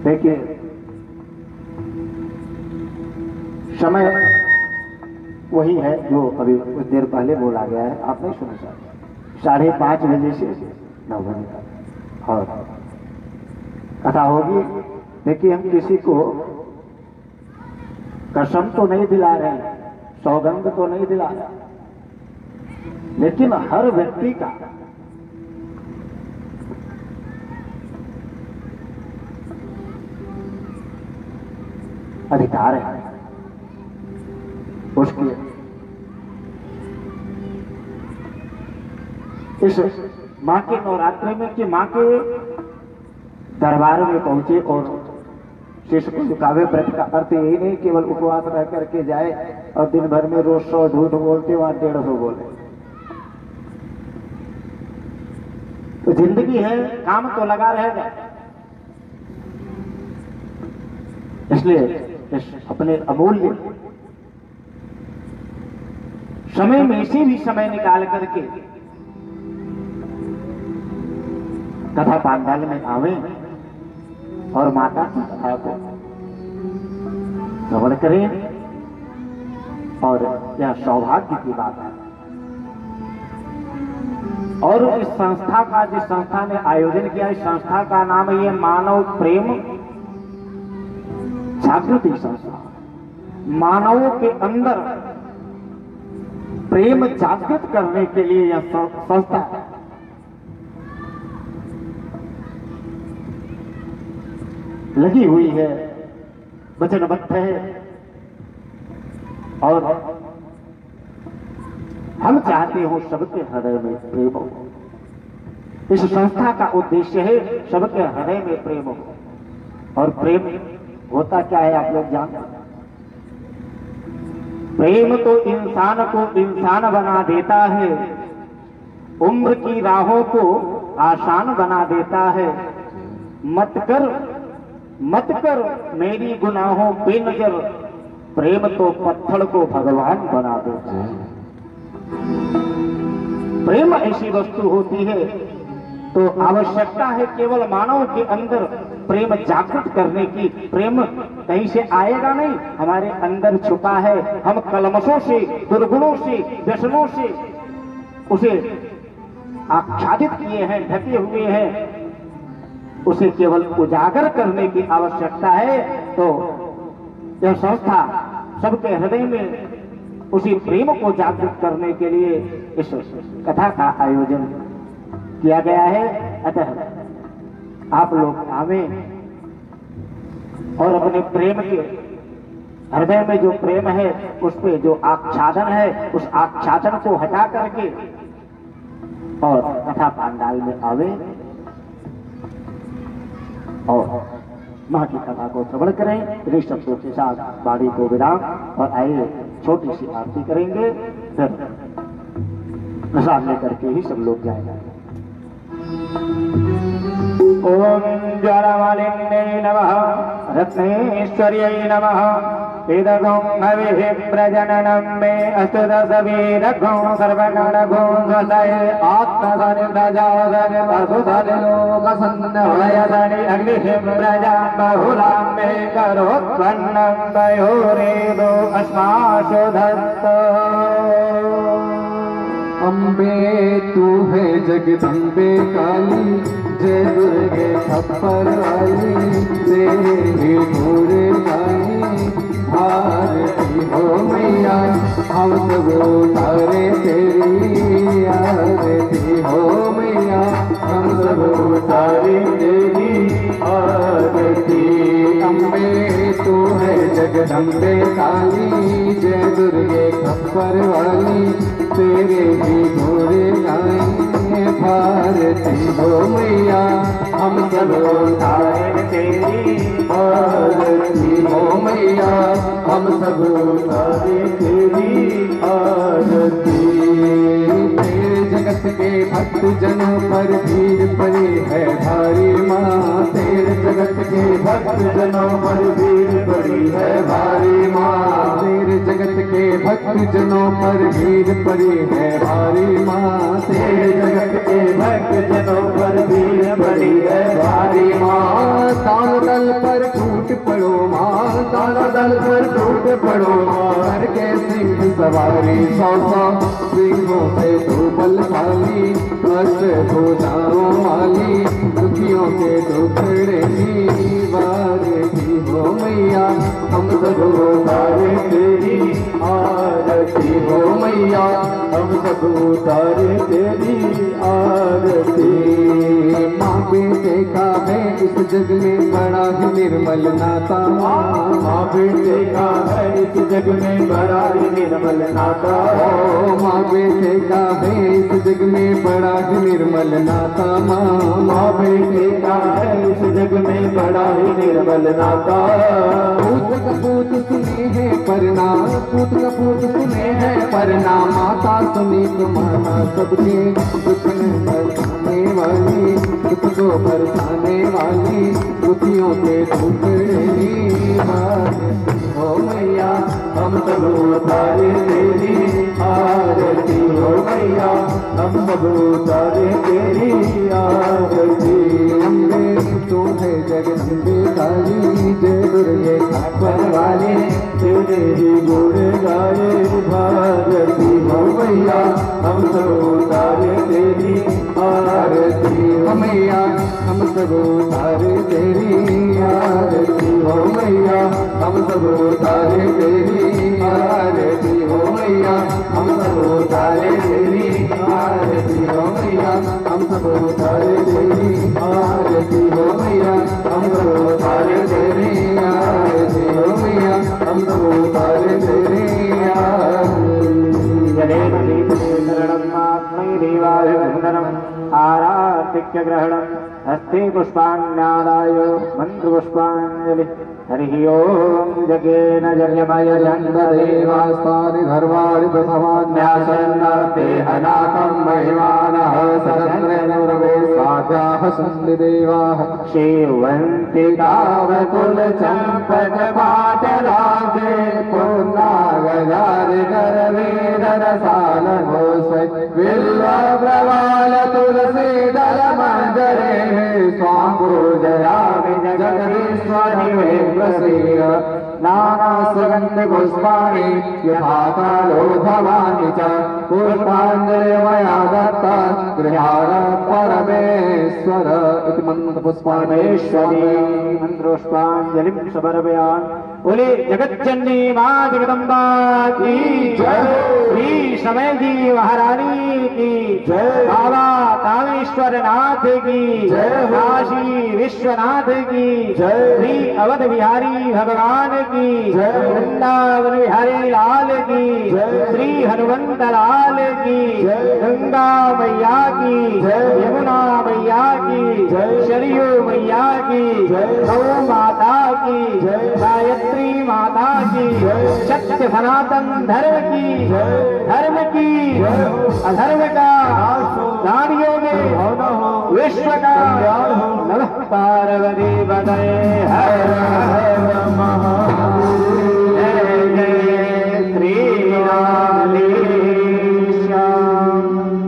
देखिए समय वही है जो अभी कुछ देर पहले बोला गया है, आप नहीं सुना सर? 5:30 बजे से 9 बजे तक और कथा होगी। देखिए हम किसी को कसम तो नहीं दिला रहे हैं, सौगंध तो नहीं दिला रहे, लेकिन हर व्यक्ति का अधिकार है उसके इस माँ के नवरात्रि में कि माँ के दरबार में पहुंचे और शीश को झुकावे। व्रत का अर्थ यही नहीं केवल उपवास रह करके जाए और दिन भर में रोज 100 झूठ बोलते, वहां 150 बोले। तो जिंदगी है, काम तो लगा रहेगा। इसलिए अपने अमूल्य समय में से भी समय निकाल करके कथा पांडाल में आवे और माता की कथा को श्रवण करें। और यह सौभाग्य की बात है। और इस संस्था का, जिस संस्था ने आयोजन किया, इस संस्था का नाम है मानव प्रेम जागृति संस्था। मानवों के अंदर प्रेम जागृत करने के लिए यह संस्था लगी हुई है, वचनबद्ध है। और हम चाहते हो सबके हृदय में प्रेम हो। इस संस्था का उद्देश्य है सबके हृदय में प्रेम हो। और प्रेम होता क्या है आप लोग जानते हैं? प्रेम तो इंसान को इंसान बना देता है, उम्र की राहों को आसान बना देता है। मत कर मेरी गुनाहों पे नजर, प्रेम तो पत्थर को भगवान बना देता है। प्रेम ऐसी वस्तु होती है तो आवश्यकता है केवल मानव के अंदर प्रेम जागृत करने की। प्रेम कहीं से आएगा नहीं, हमारे अंदर छुपा है। हम कलमशों से, दुर्गुणों से, व्यसनों से उसे आच्छादित किए हैं, ढके हुए हैं। उसे केवल उजागर करने की आवश्यकता है। तो यह संस्था सबके हृदय में उसी प्रेम को जागृत करने के लिए इस कथा का आयोजन किया गया है। अतः आप लोग आवे और अपने प्रेम के हृदय में जो प्रेम है उस पे जो आच्छादन है उस आच्छादन को हटा करके और कथा पंडाल में आवे और मां की कथा को श्रवण करें। ऋषि शब्दों के साथ बाड़ी को विराम और आइए छोटी सी आरती करेंगे, फिर प्रसाद लेकर के ही सब लोग जाएंगे। ओम ज्वालामालिन्ये नमः रत्नेश्वर्यै नमः इदगं हविः प्रजननं मे अस्तु दशवीरघं सर्वगणघं स्वसये आत्मसनिर्भजासनि वसुधनि लोकसन्नवयसनि अग्निः प्रजां बहुलां मे करोत्पन्नं तयोरेदो अस्मासु धत्त। अम्बे तू है जगदम्बे काली, जय दुर्गे खप्पर वाली, तेरे ही घोड़े गाई भारती हो मैया, हम सब उतारे तेरी आरती हो मैया, हम सब उतारे तेरी आरती। अम्बे तू है जगदम्बे काली, जय दुर्गे खप्पर वाली, तेरे ही घोड़े गाएं भारती हो मैया, हम सब उतारे तेरी आरती हो मैया, हम सब उतारे तेरी आरती। तेरे जगत के भक्त जनों पर भीड़ पड़ी है भारी माँ, तेरे जगत के भक्त जनों पर भीड़ पड़ी है भारी माँ, तेरे जगत के भक्त जनों पर भीड़ पड़ी है भारी माँ, तेरे जगत के भक्त जनों पर भीड़ पड़ी है भारी माँ। ताल दल पर टूट पड़ो माँ, ताल दल पर टूट पड़ो माँ, करके सिंह सवारी 100 सिंहों से तू बलशाली, अष्ट भुजाओं वाली, दुखियों के टुकड़े की वारती हो मैया, हम सब उतारे तेरी आरती हो मैया, हम सब उतारे तेरी आरती। माँ बेटे का है इस जग में बड़ा ही निर्मल नाता, माँ बेटे का है इस जग में बड़ा ही निर्मल नाता, माँ बेटे का है इस जग में बड़ा ही निर्मल नाता, माँ बेटे का है इस जग में बड़ा ही निर्मल नाता। पूत कपूत सुने हैं परनाम, पूत कपूत सुने हैं परनाम, माता सुनी तो माता सबके दुख में बरसाने वाली, दुख को बरसाने वाली, दुखियों के टुकड़े हो मैया, हम सब उतारे तेरी आरती हो मैया, हम सब उतारे तेरी आरती। अम्बे तू है जगदम्बे काली, जय दुर्गे खप्पर वाली, तेरे ही गुण गाए भारती हो मैया, हम सब उतारे तेरी आरती हो मैया, हम सब उतारे तेरी आरती हो मैया, हम सब उतारे तेरी आरती हो मैया, हम सब उतारे तेरी आरती हो मैया, हम सब उतारे तेरी आरती हो मैया, हम सब उतारे तेरी आरती हो मैया, हम सब उतारे तेरी आरती। आरातिक्य ग्रहणं हस्ते पुष्पाण्यादाय मन्त्रपुष्पाञ्जलि। हरिः ओम जगेन जगमय देवास्तानि धर्माणि प्रथमान्यासन्नते अनाकं महिमानः सदन्द्रेणुरवे साध्याः सन्ति देवाः शेवन्ति तावकुल चम्पक पाटलाभे पूर्णागजारि करवीररसाल घोषै बिल्व प्रवाल तुलसी दल मंजरे स्वाम्बुजयामि जगदीश्वरि मे प्रसीद। नाना सुगंध पुष्पाणि यथा कालोधवानि च पुष्पाञ्जलि मया दत्ता गृहाण परमेश्वर इति मन्त्रपुष्पाणेश्वरी। मंत्रोष्पाञ्जलिं समर्पयामि। बोले जगत जननी मां जगदम्बा की जय, श्री समय जी महारानी की जय, बाबा कामेश्वर नाथ की जय, काशी विश्वनाथ की जय, श्री अवध बिहारी भगवान की जय, वृंदावन बिहारी लाल की जय, श्री हनुमंत लाल की जय, गंगा मैया की जय, यमुना मैया की जय, सरयू मैया की जय, गौ माता की जय, गायत्री माता की जय, सत्य सनातन धर्म की जय, धर्म की अधर्म का नारियों में विश्व का नमः पार्वती बदय हर हर महादेव, जय जय श्री राधेश्याम।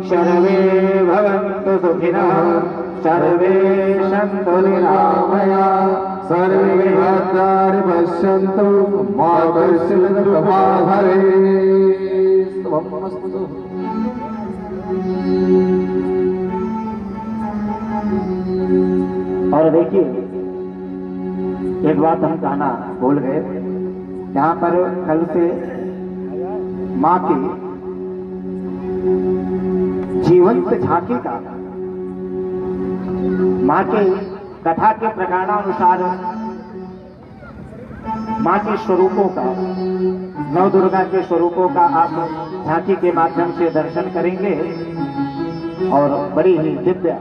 सर्वे भवन्तु सुखिनः, सर्वे सन्तु निरामया, सर्वे भद्राणि पश्यन्तु मा कश्चित् दुःखभाग् भवेत्। और देखिए एक बात हम कहना भूल गए, यहाँ पर कल से माँ की जीवंत झांकी का, माँ के कथा के प्रकारानुसार माँ के स्वरूपों का, नव दुर्गा के स्वरूपों का आप झांकी के माध्यम से दर्शन करेंगे और बड़ी ही दिव्य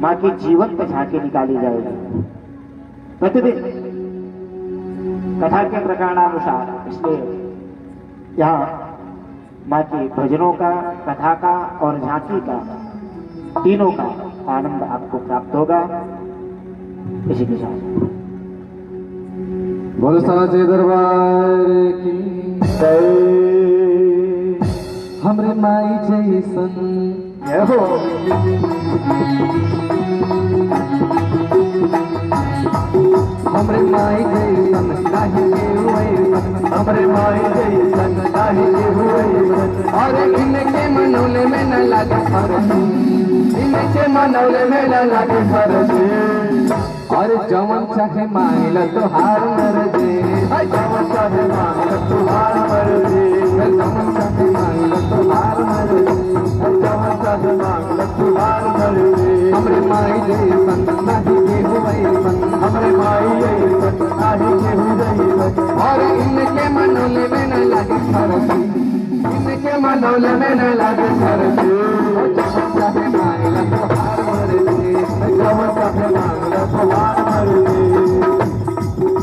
माँ की जीवंत झांकी निकाली जाएगी प्रतिदिन कथा के प्रकारानुसार। इसलिए यहाँ माँ की भजनों का, कथा का और झांकी का, तीनों का आनंद आपको प्राप्त होगा। इसी के साथ बोलो साचे दरबार की जय, हमरे माई जैसन जय हो। हमरे माई जैसन काहे के वैसन, हमरे माई जैसन काहे के वैसन। अरे इनके मनौले में न लागे फर्क, इनके मनौले में न लागे फर्क। और जवन चाहे मांगल तोहार मर्जी, जवन चाहे मांगल तोहार मर्जी, जवन चाहे मांगल तोहार मर्जी, जवन चाहे मांगल तोहार मर्जी। हमरे माई जैसन नाही केहू वैसन, हमरे माई जैसन नाही केहू वैसन। और इनके मनौले में न लागे फर्क, इनके मनौले में न लागे फर्क। जवन चाहे मांगल तोहार मर्जी, जवन चाहे मांगल तोहार मर्जी।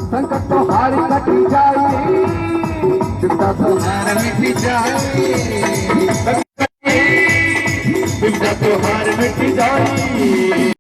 संकट तो हारी कटी जाई, चिंता तो हार मिट जाई, चिंता तो हार मिट जाई।